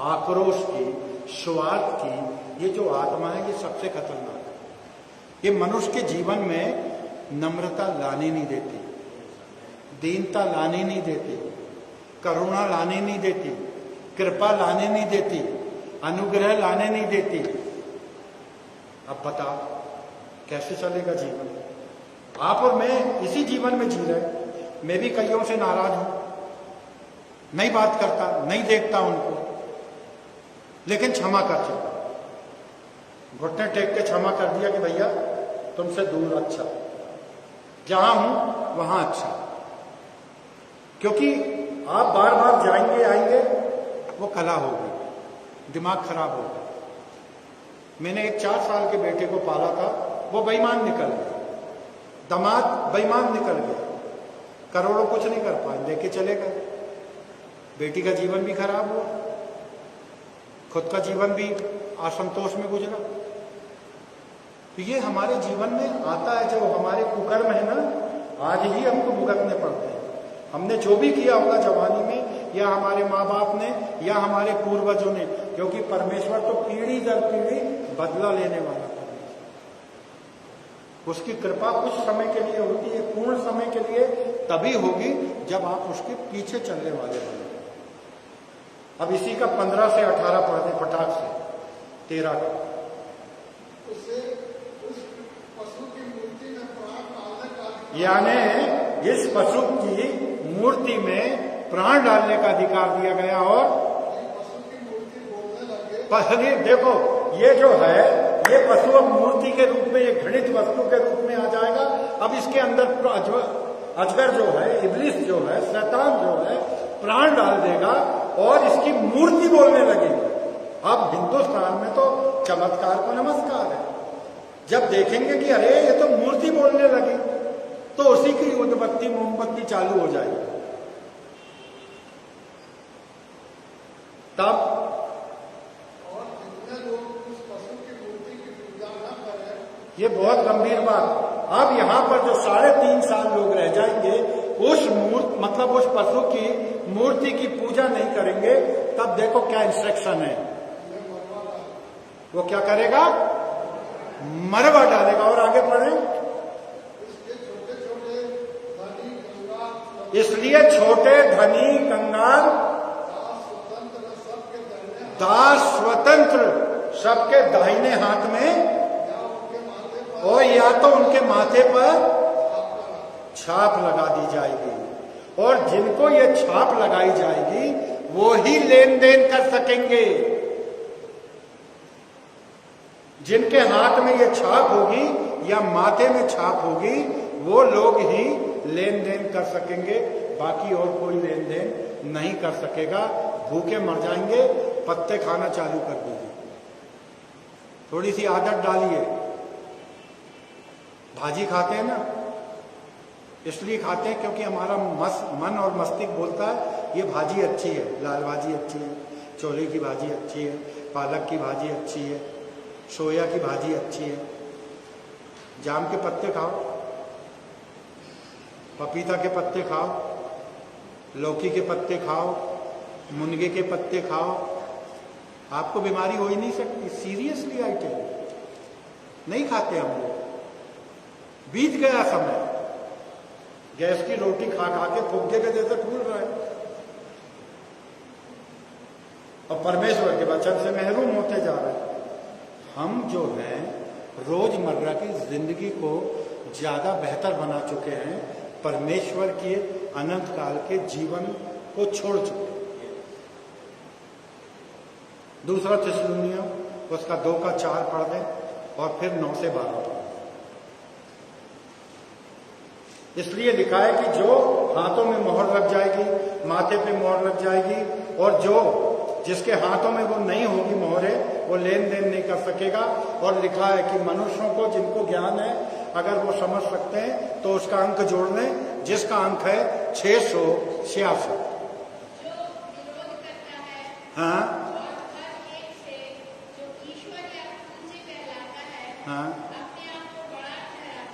आक्रोश की, स्वार्थ की, ये जो आत्मा है, ये सबसे खतरनाक है। ये मनुष्य के जीवन में नम्रता लाने नहीं देती, दीनता लाने नहीं देती, करुणा लाने नहीं देती, कृपा लाने नहीं देती, अनुग्रह लाने नहीं देती। अब बताओ कैसे चलेगा जीवन? आप और मैं इसी जीवन में जी रहे। मैं भी कईयों से नाराज हूं, नहीं बात करता, नहीं देखता उनको, लेकिन क्षमा कर चुका, घुटने टेक के क्षमा कर दिया कि भैया तुमसे दूर अच्छा, जहां हूं वहां अच्छा। क्योंकि आप बार बार जाएंगे आएंगे, वो कला होगी, दिमाग खराब होगा। मैंने एक 4 साल के बेटे को पाला था, वो बेईमान निकल गया, दामाद बेईमान निकल गया, करोड़ों कुछ नहीं कर पाए, लेके चले गए। बेटी का जीवन भी खराब हुआ, खुद का जीवन भी असंतोष में गुजरा। तो ये हमारे जीवन में आता है, जो हमारे कुकर्म है ना, आज ही हमको भुगतने पड़ते हैं। हमने जो भी किया होगा जवानी में, या हमारे माँ बाप ने, या हमारे पूर्वजों ने, क्योंकि परमेश्वर तो पीढ़ी दर पीढ़ी बदला लेने वाला था। उसकी कृपा कुछ समय के लिए होती है, पूर्ण समय के लिए तभी होगी जब आप उसके पीछे चलने वाले बने। अब इसी का 15 से 18 पढ़ दें फटाक से, 13 का। यानी इस पशु की मूर्ति में प्राण डालने का अधिकार दिया गया। और पहले देखो, ये जो है, ये पशु अब मूर्ति के रूप में, एक घृणित वस्तु के रूप में आ जाएगा। अब इसके अंदर अजगर जो है, इब्लिस जो है, शैतान जो है, प्राण डाल देगा और इसकी मूर्ति बोलने लगेगी। अब हिंदुस्तान में तो चमत्कार को नमस्कार है। जब देखेंगे कि अरे ये तो मूर्ति बोलने लगी, तो उसी की उद्बत्ती मोमबत्ती चालू हो जाएगी। तब और जितने लोग उस पशु की मूर्ति की पूजा न करें, ये बहुत गंभीर बात। अब यहां पर जो 3.5 साल लोग रह जाएंगे, उस मतलब उस पशु की मूर्ति की पूजा नहीं करेंगे, तब देखो क्या इंस्ट्रक्शन है। वो क्या करेगा? मरवा डालेगा। और आगे पढ़े, इसलिए छोटे धनी कंगाल दास स्वतंत्र सबके दाहिने हाथ में, और या तो उनके माथे पर छाप लगा दी जाएगी, और जिनको ये छाप लगाई जाएगी वो ही लेन देन कर सकेंगे। जिनके हाथ में ये छाप होगी या माथे में छाप होगी वो लोग ही लेन देन कर सकेंगे, बाकी और कोई लेन देन नहीं कर सकेगा। भूखे मर जाएंगे, पत्ते खाना चालू कर दीजिए, थोड़ी सी आदत डालिए। भाजी खाते हैं ना, इसलिए खाते हैं क्योंकि हमारा मन और मस्तिष्क बोलता है ये भाजी अच्छी है, लाल भाजी अच्छी है, छोले की भाजी अच्छी है, पालक की भाजी अच्छी है, सोया की भाजी अच्छी है। जाम के पत्ते खाओ, पपीता के पत्ते खाओ, लौकी के पत्ते खाओ, मुनगे के पत्ते खाओ, आपको बीमारी हो ही नहीं सकती। सीरियसली आई टेल यू, नहीं खाते हम लोग। बीत गया समय, गैस की रोटी खा खा के फुग्गे के जैसे फूल रहा है, और परमेश्वर के वचन से महरूम होते जा रहे हैं। हम जो हैं रोजमर्रा की जिंदगी को ज्यादा बेहतर बना चुके हैं, परमेश्वर के अनंत काल के जीवन को छोड़ चुके हैं। दूसरा थिस्सलुनीय उसका 2:4 पढ़ दें और फिर 9 से 12 पढ़। इसलिए लिखा है कि जो हाथों में मोहर लग जाएगी, माथे पे मोहर लग जाएगी, और जो जिसके हाथों में वो नहीं होगी मोहरें, वो लेन देन नहीं कर सकेगा। और लिखा है कि मनुष्यों को जिनको ज्ञान है, अगर वो समझ सकते हैं तो उसका अंक जोड़ लें, जिसका अंक है 666। हाँ हाँ,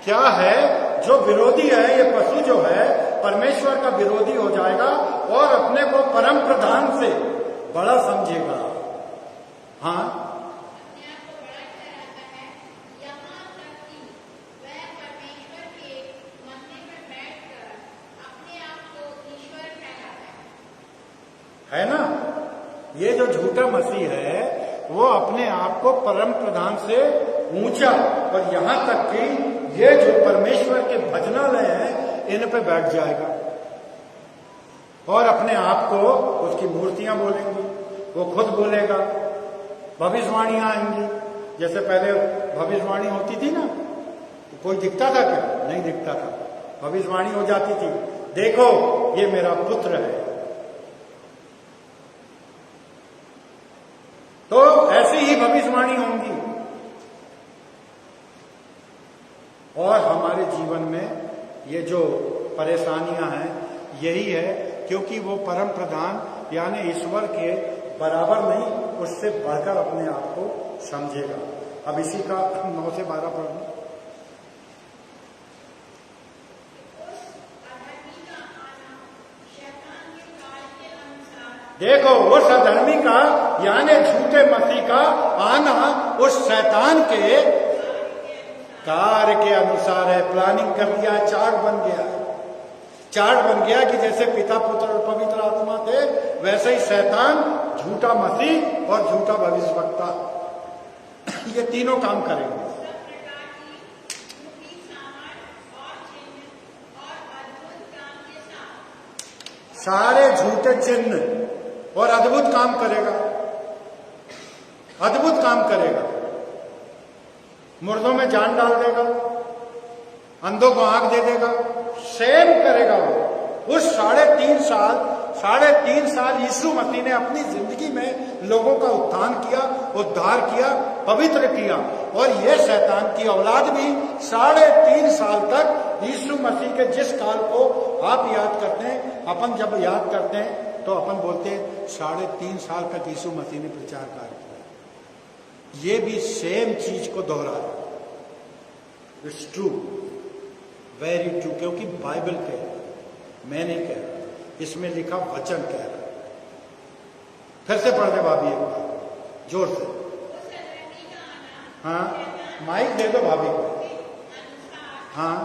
क्या है जो विरोधी है, ये पशु जो है परमेश्वर का विरोधी हो जाएगा और अपने को परम प्रधान से बड़ा समझेगा। हाँ, है ना, ये जो झूठा मसीह है वो अपने आप को परम प्रधान से ऊंचा, और यहां तक कि ये जो परमेश्वर के भजनालय हैं इन पे बैठ जाएगा और अपने आप को उसकी मूर्तियां बोलेंगी, वो खुद बोलेगा। भविष्यवाणियां आएंगी, जैसे पहले भविष्यवाणी होती थी ना, कोई दिखता था क्या? नहीं दिखता था, भविष्यवाणी हो जाती थी, देखो ये मेरा पुत्र है। तो ऐसी ही भविष्यवाणी होंगी। और हमारे जीवन में ये जो परेशानियां हैं यही है, क्योंकि वो परम प्रधान यानी ईश्वर के बराबर नहीं, उससे बढ़कर अपने आप को समझेगा। अब इसी का 9 से 12 पढ़ना। देखो उस अधर्मी का यानी झूठे मसीह का आना उस शैतान के कार्य के अनुसार है। प्लानिंग कर दिया, चार्ट बन गया, चार्ट बन गया कि जैसे पिता पुत्र और पवित्र आत्मा थे, वैसे ही शैतान, झूठा मसीह और झूठा भविष्यवक्ता, ये तीनों काम करेंगे। सारे झूठे चिन्ह और अद्भुत काम करेगा, अद्भुत काम करेगा। मुर्दों में जान डाल देगा, अंधों को आंख दे देगा, सेम करेगा वो। उस 3.5 साल यीशु मसीह ने अपनी जिंदगी में लोगों का उत्थान किया, उद्धार किया, पवित्र किया। और ये शैतान की औलाद भी 3.5 साल तक यीशु मसीह के जिस काल को आप याद करते हैं, अपन जब याद करते हैं तो अपन बोलते हैं 3.5 साल तक यीशु मसीह ने प्रचार कार्य किया। ये भी सेम चीज को दोहराया। इट्स ट्रू, वेरी ट्रू, क्योंकि बाइबल कह रहा है, मैं नहीं कह रहा, इसमें लिखा वचन कह रहा है। फिर से पढ़ दे भाभी एक बार जोर से। हाँ, माइक दे दो भाभी को। हाँ,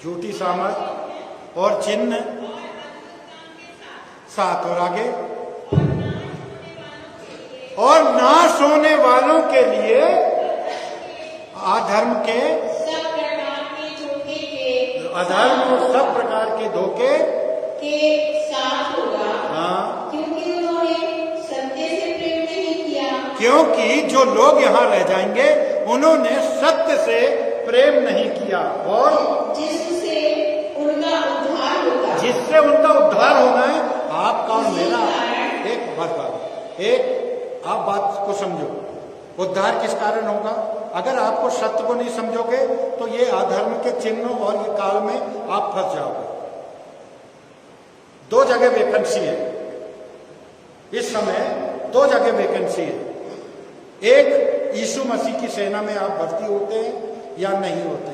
झूठी सामर्थ और चिन्ह साथ, और आगे, और नाश होने वालों के लिए अधर्म के अधर्म और सब प्रकार के धोखे के साथ होगा। हाँ, क्योंकि उन्होंने सत्य से प्रेम नहीं किया। क्योंकि जो लोग यहाँ रह जाएंगे उन्होंने सत्य से प्रेम नहीं किया, और जिससे उनका उद्धार होगा। जिससे उनका उद्धार होना है, आपका और मेरा। एक बात, एक आप बात को समझो, उद्धार किस कारण होगा? अगर आपको सत्य को नहीं समझोगे तो ये अधर्म के चिन्हों और ये काल में आप फंस जाओगे। दो जगह वैकेंसी है इस समय, दो जगह वैकेंसी है। एक, यीशु मसीह की सेना में आप भर्ती होते हैं या नहीं होते।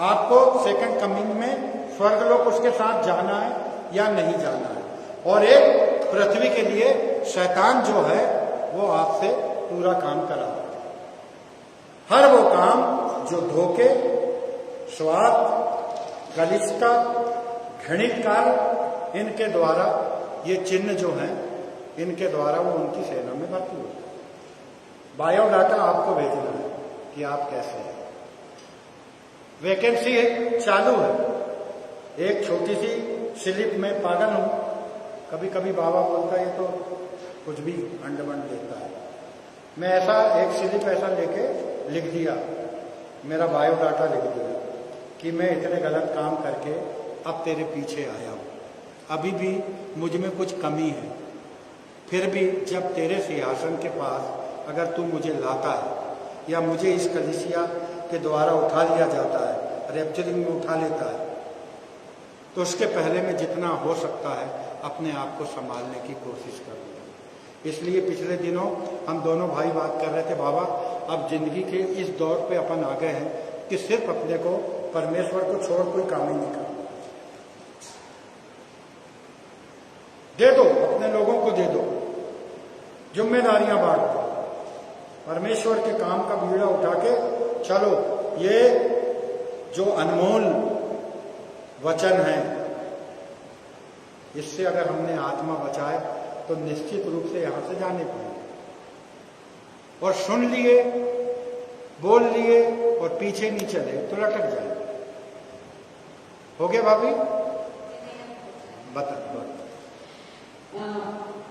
आपको सेकंड कमिंग में स्वर्गलोक उसके साथ जाना है या नहीं जाना है। और एक, पृथ्वी के लिए शैतान जो है वो आपसे पूरा काम करा, हर वो काम जो धोखे, स्वार्थ, कलिष्ठता, घृणित कार्य, इनके द्वारा, ये चिन्ह जो हैं इनके द्वारा वो उनकी सेना में भर्ती होता है। बायोडाटा आपको भेजना है कि आप कैसे हैं। वैकेंसी चालू है। एक छोटी सी स्लिप में पागल हूं, कभी कभी बाबा बोलता है तो कुछ भी अंडमंड देता है। मैं ऐसा एक स्लिप ऐसा लेके लिख दिया, मेरा बायोडाटा लिख दिया कि मैं इतने गलत काम करके अब तेरे पीछे आया हूं, अभी भी मुझ में कुछ कमी है, फिर भी जब तेरे सिंहासन के पास अगर तू मुझे लाता है या मुझे इस कलीसिया के द्वारा उठा लिया जाता है, रैप्चरिंग में उठा लेता है, तो उसके पहले मैं जितना हो सकता है अपने आप को संभालने की कोशिश करूंगा। इसलिए पिछले दिनों हम दोनों भाई बात कर रहे थे, बाबा अब जिंदगी के इस दौर पे अपन आ गए हैं कि सिर्फ अपने को परमेश्वर को छोड़ कोई काम ही नहीं करना। दे दो, अपने लोगों को दे दो, जिम्मेदारियां बांट दो, परमेश्वर के काम का बीड़ा उठा के चलो। ये जो अनमोल वचन है, इससे अगर हमने आत्मा बचाए तो निश्चित रूप से यहां से जाने पाएंगे। और सुन लिए, बोल लिए और पीछे नहीं चले तो लटक जाए। हो गया भाभी? बता।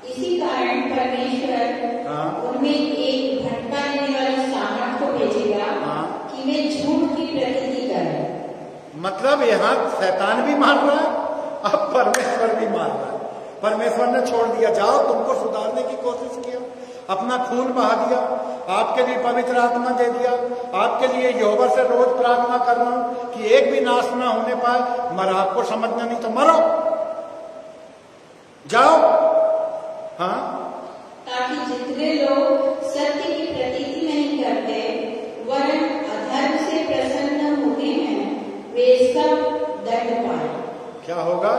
इसी कारण परमेश्वर उनमें एक भटका देने वाली सामर्थ को भेजेगा कि वे झूठ की प्रतीति करें। मतलब यहाँ शैतान भी मार रहा है, अब परमेश्वर भी मार रहा है। परमेश्वर ने छोड़ दिया, जाओ तुमको सुधारने की कोशिश किया, अपना खून बहा दिया, आपके लिए पवित्र आत्मा दे दिया, आपके लिए यहोवा से रोज प्रार्थना कर रहा हूं कि एक भी नाश ना होने पाए, मगर आपको समझना नहीं तो मरो, जाओ। हाँ, ताकि जितने लोग सत्य की प्रतीति नहीं करते वरन अधर्म से प्रसन्न होते हैं, वे सब दंड पाए। क्या होगा?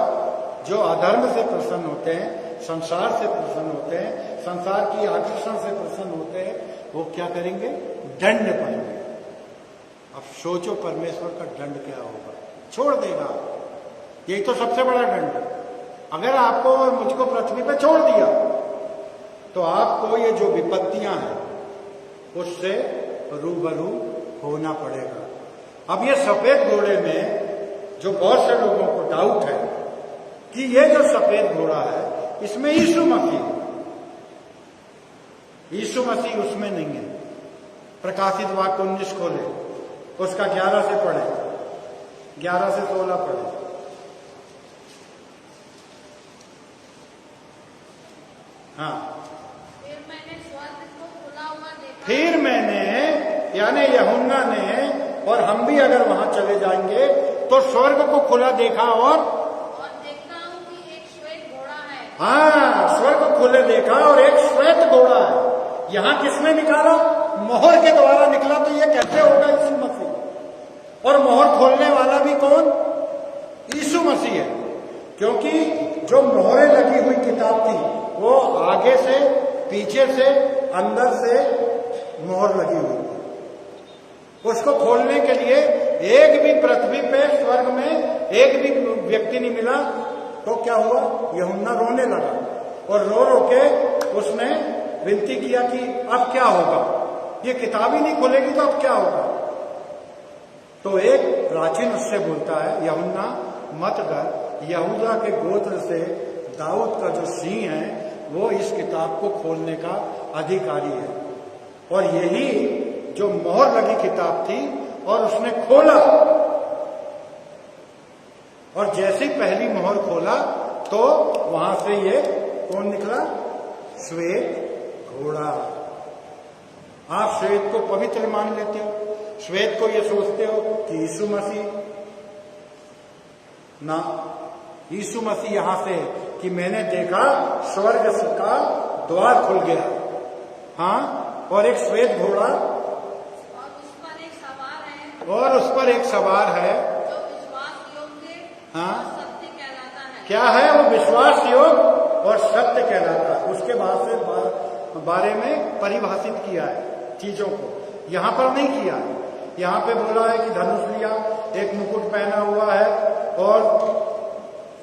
जो अधर्म से प्रसन्न होते हैं, संसार से प्रसन्न होते हैं, संसार की आकर्षण से प्रसन्न होते हैं, वो क्या करेंगे? दंड पाएंगे। अब सोचो परमेश्वर का दंड क्या होगा? छोड़ देगा। यही तो सबसे बड़ा दंड है। अगर आपको और मुझको पृथ्वी पे छोड़ दिया तो आपको ये जो विपत्तियां हैं उससे रूबरू होना पड़ेगा। अब ये सफेद घोड़े में जो बहुत से लोगों को डाउट है कि ये जो सफेद घोड़ा है इसमें यीशु मसीह है, यीशु मसीह उसमें नहीं है। प्रकाशित वाक्य 19 खोले, उसका 11 से पढ़े, 11 से 16 पढ़े। हाँ, फिर मैंने यानी यूहन्ना ने और हम भी अगर वहां चले जाएंगे तो स्वर्ग को खुला देखा और देखता हूँ कि एक श्वेत घोड़ा है। हाँ, स्वर्ग खुले देखा और एक श्वेत घोड़ा है। यहाँ किसने निकाला? मोहर के द्वारा निकला। तो ये कैसे होगा? यीशु मसीह। और मोहर खोलने वाला भी कौन? यीशु मसीह है। क्योंकि जो मोहरें लगी हुई किताब थी वो आगे से, पीछे से अंदर से मोहर लगी हुई थी। उसको खोलने के लिए एक भी पृथ्वी पे स्वर्ग में एक भी व्यक्ति नहीं मिला। तो क्या हुआ, यूहन्ना रोने लगा और रो रो के उसने विनती किया कि अब क्या होगा, ये किताब ही नहीं खुलेगी तो अब क्या होगा। तो एक प्राचीन उससे बोलता है, यूहन्ना मत डर, यहूदा के गोत्र से दाऊद का जो सिंह है वो इस किताब को खोलने का अधिकारी है। और यही जो मोहर लगी किताब थी और उसने खोला, और जैसे ही पहली मोहर खोला तो वहां से ये कौन निकला, श्वेत घोड़ा। आप श्वेत को पवित्र मान लेते हो, श्वेत को ये सोचते हो कि यीशु मसीह ना, यीशु मसीह यहां से कि मैंने देखा स्वर्ग का द्वार खुल गया, हाँ, और एक श्वेत घोड़ा और उस पर एक सवार है, और उस पर एक सवार है, जो विश्वास योग्य हाँ, और सत्य कहलाता है। क्या है वो, विश्वास योग और सत्य कहलाता है। उसके बाद से बारे में परिभाषित किया है चीजों को, यहां पर नहीं किया है। यहां पे बोला है कि धनुष लिया, एक मुकुट पहना हुआ है और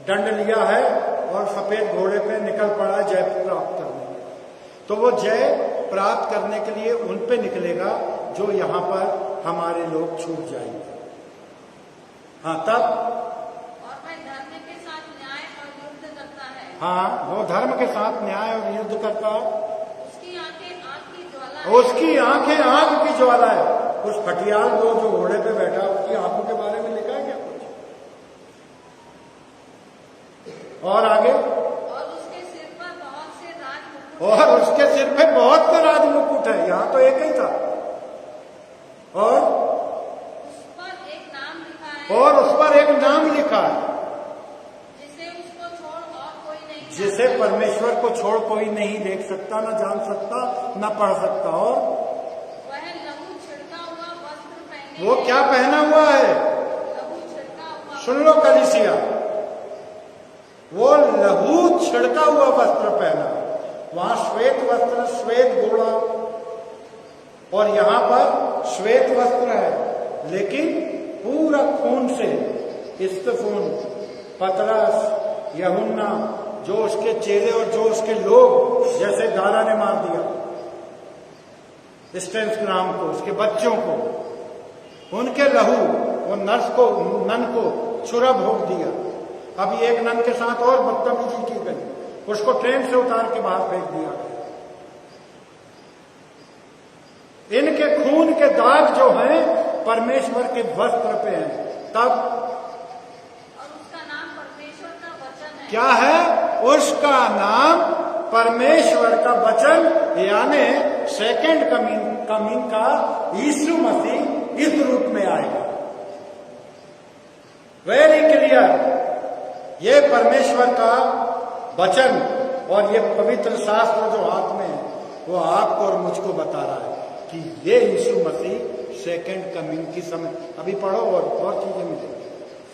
दंड लिया है और सफेद घोड़े पे निकल पड़ा जय प्राप्त करने। तो वो जय प्राप्त करने के लिए उन पे निकलेगा जो यहां पर हमारे लोग छूट जाएंगे। हाँ, तब और वह धर्म के साथ न्याय और युद्ध करता है। हाँ, वो धर्म के साथ न्याय और युद्ध करता है। उसकी आंखें आग की ज्वाला है। उसकी आंखें आग की ज्वाला है। उस खटियाल को जो घोड़े पे बैठा उसकी आंखों के बारे में लिखा है क्या कुछ? और आगे, और उसके सिर पर बहुत से राजमुकुट और उसके सिर पे बहुत से राजमुकुट है। यहां तो एक ही था। और उस पर एक नाम लिखा है, और उस पर एक नाम लिखा है, जिसे उसको छोड़ और कोई नहीं जिसे परमेश्वर को छोड़ कोई नहीं देख सकता, न जान सकता, न पढ़ सकता। और वह लहू छिड़का हुआ वस्त्र पहने। वो क्या पहना हुआ है? लहू छिड़का हुआ। सुन लो कलीसिया, वो लहू छिड़का हुआ वस्त्र पहना। वहां श्वेत वस्त्र, श्वेत घोड़ा, और यहां पर श्वेत वस्त्र है, लेकिन पूरा खून से, स्तफान, पतरस, यूहन्ना, जो उसके चेले और जो उसके लोग, जैसे गारा ने मार दिया स्टेन्सग्राम को, उसके बच्चों को, उनके लहू वो नन को छुरा भोग दिया। अभी एक नन के साथ और बदतमीजी की गई, उसको ट्रेन से उतार के बाहर फेंक दिया गया। इनके खून के दाग जो हैं परमेश्वर के वस्त्र पे हैं। तब और उसका नाम परमेश्वर का वचन है। क्या है? उसका नाम परमेश्वर का वचन, यानी सेकंड कमिंग का यीशु मसीह इस रूप में आएगा। वेरी क्लियर, ये परमेश्वर का वचन और ये पवित्र शास्त्र जो हाथ में है वो आपको और मुझको बता रहा है कि ये यीशु मसीह सेकंड कमिंग की समय। अभी पढ़ो और चीजें मिलेंगी।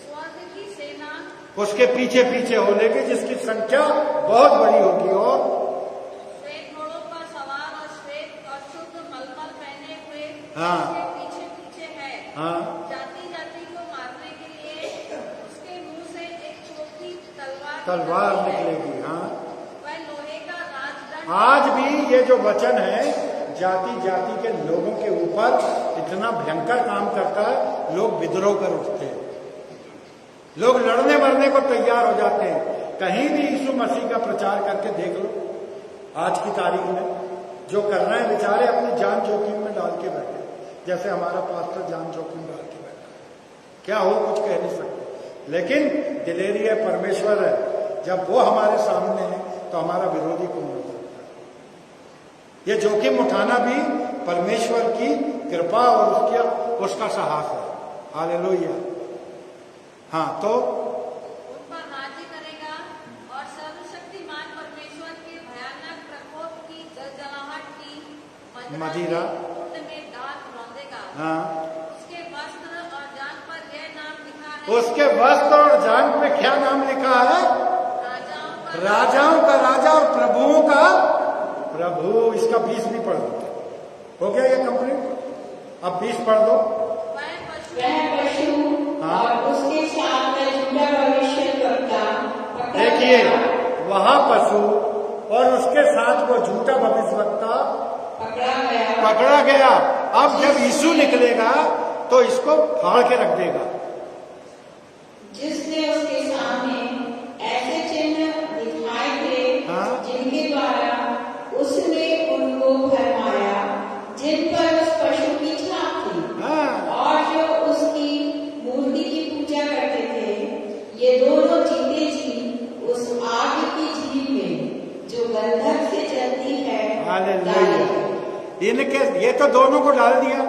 स्वर्ग की सेना उसके पीछे पीछे हो लेगी, जिसकी संख्या बहुत बड़ी होगी, और श्वेत घोड़ों पर सवार और श्वेत और शुद्ध मलमल पहने हुए हाँ। उसके पीछे पीछे है। हाँ, जाति जाति को मारने के लिए उसके मुंह से एक चोखी तलवार निकलेगी। हाँ, वह लोहे का राजदंड। आज भी ये जो वचन है जाति जाति के लोगों के ऊपर इतना भयंकर काम करता है, लोग विद्रोह कर उठते हैं, लोग लड़ने मरने को तैयार हो जाते हैं। कहीं भी यीशु मसीह का प्रचार करके देख लो, आज की तारीख में जो कर रहे हैं बेचारे अपनी जान जोखिम में डाल के बैठे, जैसे हमारा पास्टर जान जोखिम डाल के बैठा। क्या हो कुछ कह नहीं सकते, लेकिन दिलेरी है, परमेश्वर है। जब वो हमारे सामने है तो हमारा विरोधी कौन हो सकता है? ये जोखिम उठाना भी परमेश्वर की कृपा और उसका साहस है। हालेलुया। हाँ, तो उन पर राज्य करेगा और सर्वशक्तिमान परमेश्वर के भयानक प्रकोप की जलजलाहट की मदिरा में दाग रौंदेगा। हाँ, उसके वस्त्र और जान पर यह नाम लिखा है। उसके वस्त्र और जान पे क्या नाम लिखा है? राजाओं का राजाओं का राजा और प्रभुओं का प्रभु, इसका 20 भी पढ़ दो। हो गया ये कंप्लीट? अब 20 पढ़ दो। वह पशु हाँ। और उसके साथ वह झूठा भविष्यद्वक्ता पकड़ा देखिए, गया। वहां पशु और उसके साथ वो झूठा भविष्यवक्ता पकड़ा गया। अब जब यीशु निकलेगा तो इसको फाड़ के रख देगा। जिसने उसके सामने ऐसे चिन्ह दिखाए थे, हाँ। जिनके द्वारा उसने उनको भरमाया, जिन पर उस पशु की छाप थी, हाँ। और जो उसकी मूर्ति की पूजा करते थे, ये दोनों जीते जी उस आग की झील में जो गंधक से जलती है हालेलुया। इनके, ये तो दोनों को डाल दिया,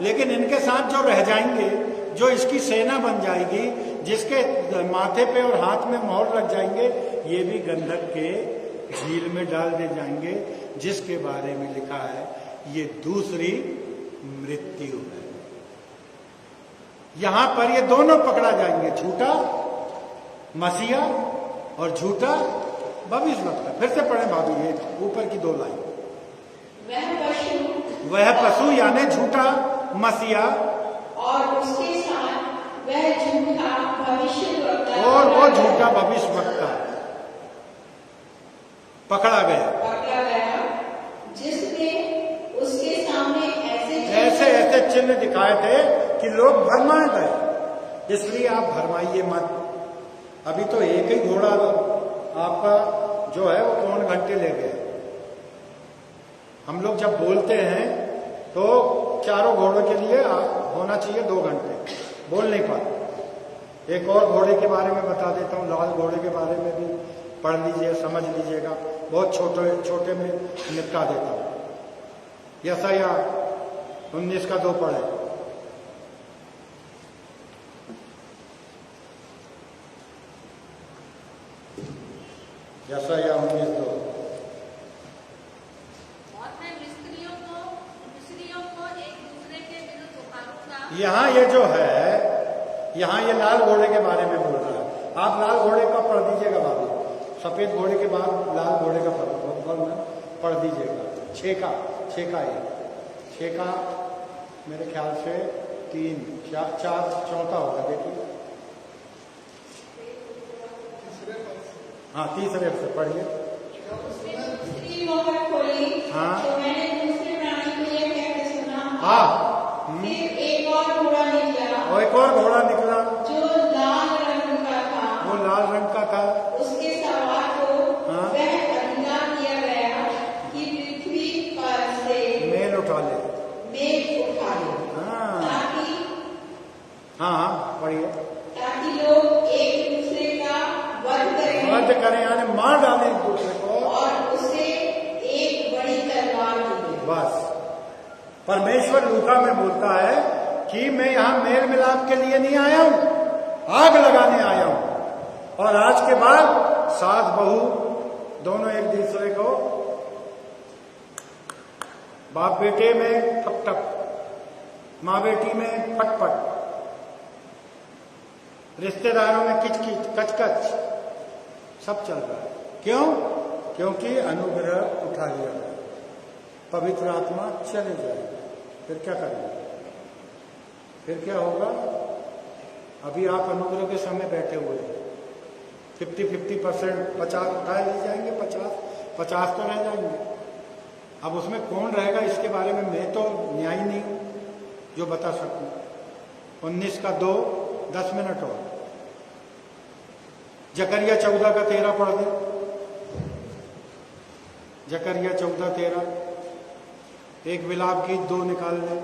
लेकिन इनके साथ जो रह जाएंगे, जो इसकी सेना बन जाएगी, जिसके माथे पे और हाथ में मोहर लग जाएंगे, ये भी गंधक के झील में डाल दे जाएंगे, जिसके बारे में लिखा है ये दूसरी मृत्यु है। यहां पर ये दोनों पकड़ा जाएंगे, झूठा मसीहा और झूठा भविष्यवक्ता। फिर से पढ़े भाभी, ये ऊपर की 2 लाइन। वह पशु यानी झूठा मसीहा और उसके साथ वह झूठा भविष्यद्वक्ता और वो झूठा भविष्यवक्ता पकड़ा गया, जिसने उसके सामने ऐसे चिन्ह दिखाए थे कि लोग भरमाए गए। इसलिए आप भरमाइए मत। अभी तो एक ही घोड़ा आपका जो है वो कौन घंटे ले गए। हम लोग जब बोलते हैं तो चारों घोड़ों के लिए होना चाहिए 2 घंटे, बोल नहीं पाते। एक और घोड़े के बारे में बता देता हूँ, लाल घोड़े के बारे में भी पढ़ लीजिए, समझ लीजिएगा। बहुत छोटे छोटे में निपटा देता हूँ। यशायाह 19 का 2 पढ़े। यशायाह 19:2। यहाँ ये जो है, यहाँ ये लाल घोड़े के बारे में बोल रहा है। आप लाल घोड़े का पढ़ दीजिएगा भाभी, सफेद घोड़े के बाद लाल घोड़े का पढ़ दीजिएगा। 6 का मेरे ख्याल से 3, 4 चौथा होगा। देखिए, हाँ, तीसरे से पढ़िए। दूसरी मोहर खोली, हाँ। तो मैंने दूसरे प्राणी को यह कहते सुना, हाँ। फिर एक और घोड़ा निकला, और एक और घोड़ा निकला, जो लाल रंग का था। वो लाल रंग का था। उसके सवार को हाँ। वह अधिकार दिया गया कि पृथ्वी पर से मेल उठा ले। हाँ, ताकि हाँ, पढ़िए। ताकि लोग एक दूसरे का वध करें यानी मार डालें एक दूसरे को, और उसे एक बड़ी तलवार मिले। बस। परमेश्वर लूका में बोलता है कि मैं यहां मेल मिलाप के लिए नहीं आया हूं, आग लगाने आया हूं। और आज के बाद सास बहू दोनों एक दूसरे को, बाप बेटे में ठप ठप, माँ बेटी में फटफट, रिश्तेदारों में किच किच कच कच, सब चल रहा है। क्यों? क्योंकि अनुग्रह उठा लिया है, पवित्र आत्मा चले जाएगी। फिर क्या करेंगे? फिर क्या होगा? अभी आप अनुग्रह के समय बैठे हुए हैं, 50% 50 उठाए ले जाएंगे, 50 तो रह जाएंगे। अब उसमें कौन रहेगा इसके बारे में मैं तो न्यायी नहीं हूं जो बता सकूं। 19 का 2, 10 मिनट और। जकरिया 14 का 13 पढ़ दे। जकरिया 14:13, एक विलाप गीत 2 निकाल ले।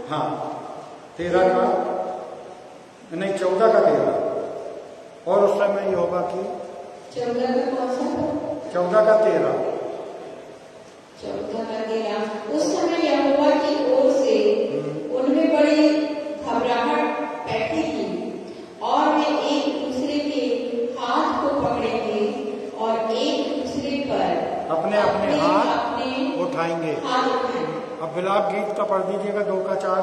हाँ, 13 का नहीं, 14 का 13। और उस समय ये होगा कि 14 का कौन सा? 14 का 13। 14 का 13। उस समय यहोवा की ओर से उनमें बड़ी घबराहट बैठी थी, और वे एक दूसरे के हाथ को पकड़ेंगे और एक दूसरे पर अपने अपने हाथ उठाएंगे। प्रचार,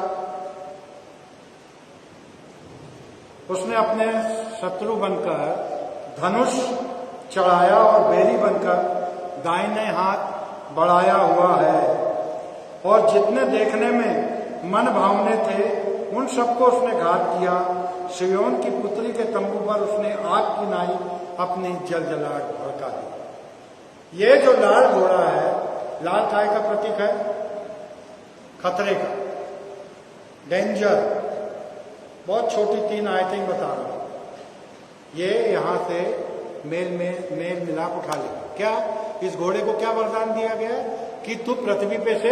उसने अपने शत्रु बनकर धनुष चढ़ाया और बैरी बनकर दाहिने हाथ बढ़ाया हुआ है, और जितने देखने में मन भावने थे उन सबको उसने घात किया। सिय्योन की पुत्री के तंबू पर उसने आग की नाई अपनी जलजलाहट भड़का दी। ये जो लाल घोड़ा है, लाल काय का प्रतीक है? खतरे का, डेंजर। बहुत छोटी 3 आयतें ही बता रहा हूं। ये यहां से मेल मिलाप उठा लेगा। क्या इस घोड़े को क्या वरदान दिया गया है? कि तू पृथ्वी पे से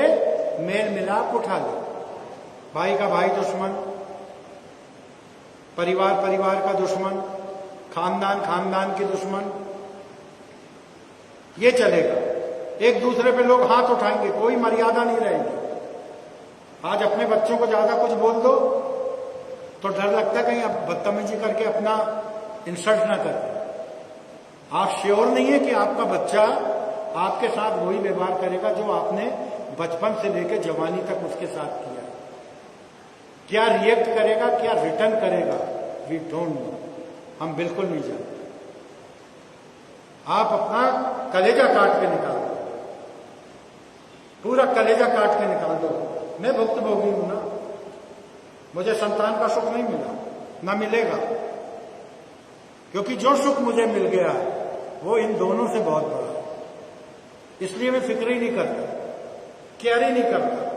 मेल मिलाप उठा ले। भाई का भाई दुश्मन, परिवार का दुश्मन, खानदान की दुश्मन, ये चलेगा। एक दूसरे पे लोग हाथ उठाएंगे, कोई मर्यादा नहीं रहेगी। आज अपने बच्चों को ज्यादा कुछ बोल दो तो डर लगता है कहीं अब बदतमीजी करके अपना इंसल्ट ना करे। आप श्योर नहीं है कि आपका बच्चा आपके साथ वही व्यवहार करेगा जो आपने बचपन से लेकर जवानी तक उसके साथ किया। क्या रिएक्ट करेगा, क्या रिटर्न करेगा, वी डोंट नो, हम बिल्कुल नहीं जानते। आप अपना कलेजा काट के निकाल दो, पूरा कलेजा काट के निकाल दो। मैं भुक्तभोगी हूं ना, मुझे संतान का सुख नहीं मिला, ना मिलेगा, क्योंकि जो सुख मुझे मिल गया है वो इन दोनों से बहुत बड़ा है। इसलिए मैं फिक्र ही नहीं करता, केयर ही नहीं करता।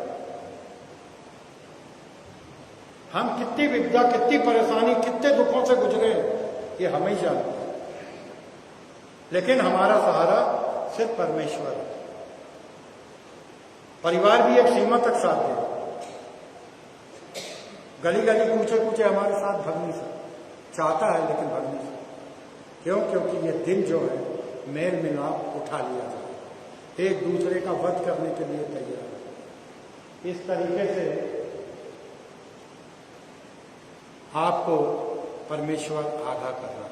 हम कितनी विपदा, कितनी परेशानी, कितने दुखों से गुजरे ये हम ही जानते हैं। लेकिन हमारा सहारा सिर्फ परमेश्वर है। परिवार भी एक सीमा तक साथ है। गली गली कूचे हमारे साथ भग नहीं सकता, चाहता है लेकिन भग नहीं सकता। क्यों? क्योंकि ये दिन जो है मेल मिलाप उठा लिया जाए, एक दूसरे का वध करने के लिए तैयार है। इस तरीके से आपको परमेश्वर आगाह कर रहा है।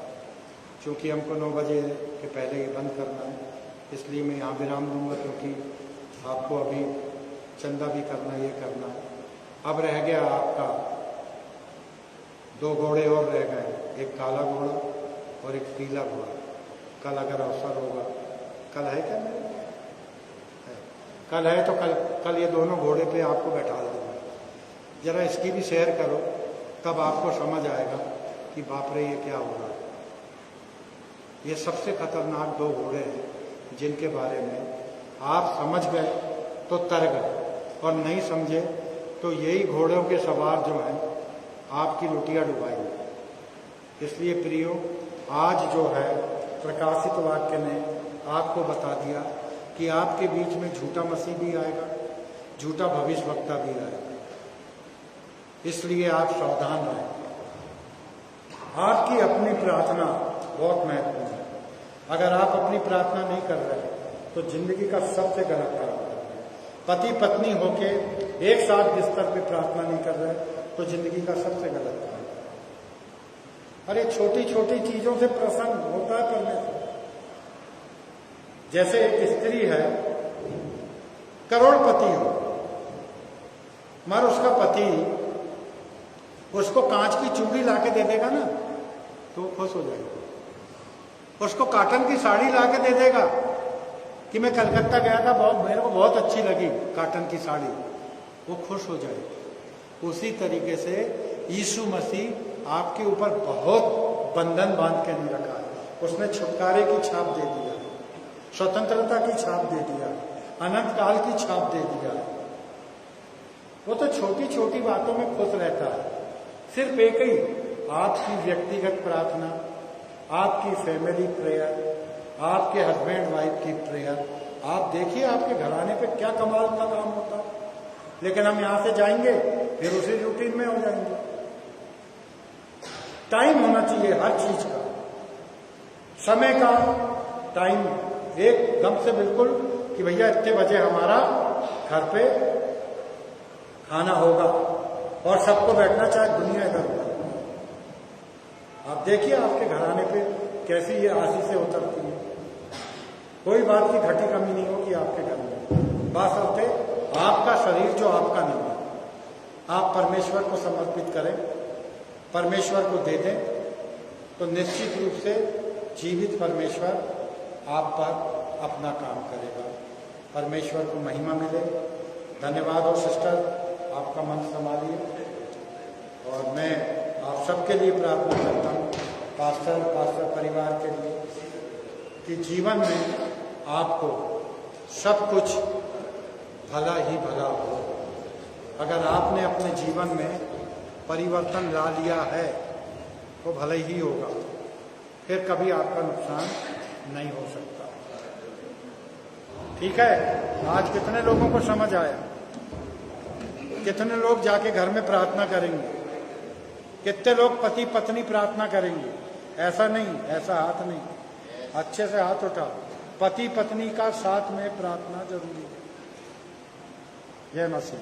क्योंकि हमको 9 बजे के पहले ये बंद करना है, इसलिए मैं यहाँ विराम दूंगा, क्योंकि आपको अभी चंदा भी करना है, ये करना है। अब रह गया आपका 2 घोड़े और रह गए, एक काला घोड़ा और एक पीला घोड़ा। कल अगर अवसर होगा, कल है क्या मेरे? कल है तो कल ये दोनों घोड़े पे आपको बैठा दूंगा। जरा इसकी भी सैर करो, तब आपको समझ आएगा कि बाप रे ये क्या हो रहा है। ये सबसे खतरनाक 2 घोड़े हैं जिनके बारे में आप समझ गए तो तर गए, और नहीं समझे तो यही घोड़ों के सवार जो हैं आपकी लुटिया डुबाएंगे। इसलिए प्रियो, आज जो है प्रकाशित वाक्य ने आपको बता दिया कि आपके बीच में झूठा मसीह भी आएगा, झूठा भविष्यवक्ता भी आएगा। इसलिए आप सावधान रहें। आपकी अपनी प्रार्थना बहुत महत्वपूर्ण है। अगर आप अपनी प्रार्थना नहीं कर रहे तो जिंदगी का सबसे गलत काम कर रहे हैं। पति पत्नी होके एक साथ बिस्तर पे प्रार्थना नहीं कर रहे तो जिंदगी का सबसे गलत काम है। अरे छोटी छोटी चीजों से प्रसन्न होता है परमेश्वर। जैसे एक स्त्री है, करोड़पति हो, मगर उसका पति उसको कांच की चूड़ी लाके दे देगा ना तो खुश हो जाएगा। उसको कॉटन की साड़ी लाके दे देगा कि मैं कलकत्ता गया था, मेरे को बहुत अच्छी लगी कॉटन की साड़ी, वो खुश हो जाएगा। उसी तरीके से यीशु मसीह आपके ऊपर बहुत बंधन बांध के नहीं रखा है। उसने छुटकारे की छाप दे दिया, स्वतंत्रता की छाप दे दिया, अनंत काल की छाप दे दिया। वो तो छोटी छोटी बातों में खुश रहता है। सिर्फ एक ही, आपकी व्यक्तिगत प्रार्थना, आपकी फैमिली प्रेयर, आपके हस्बैंड वाइफ की प्रेयर। आप देखिए आपके घराने पे क्या कमाल का काम होता है। लेकिन हम यहां से जाएंगे फिर उसी रूटीन में हो जाएंगे। टाइम होना चाहिए हर चीज का, समय का टाइम एकदम से बिल्कुल कि भैया इतने बजे हमारा घर पे खाना होगा और सबको बैठना चाहे दुनिया इधर। आप देखिए आपके घराने पे कैसी ये आशीषें उतरती हैं। कोई बात की घटी कमी नहीं होगी आपके घर में। बात होते आपका शरीर जो आपका नहीं है। आप परमेश्वर को समर्पित करें, परमेश्वर को दे दें, तो निश्चित रूप से जीवित परमेश्वर आप पर अपना काम करेगा। परमेश्वर को महिमा मिले। धन्यवाद। और सिस्टर, आपका मन संभालिए। और मैं आप सबके लिए प्रार्थना करता हूँ, पास्टर परिवार के लिए, कि जीवन में आपको सब कुछ भला ही भला हो। अगर आपने अपने जीवन में परिवर्तन ला लिया है तो भला ही होगा, फिर कभी आपका नुकसान नहीं हो सकता। ठीक है। आज कितने लोगों को समझ आया? कितने लोग जाके घर में प्रार्थना करेंगे? कितने लोग पति पत्नी प्रार्थना करेंगे? ऐसा नहीं, ऐसा हाथ नहीं, अच्छे से हाथ उठा। पति पत्नी का साथ में प्रार्थना जरूरी है। जय मसीह।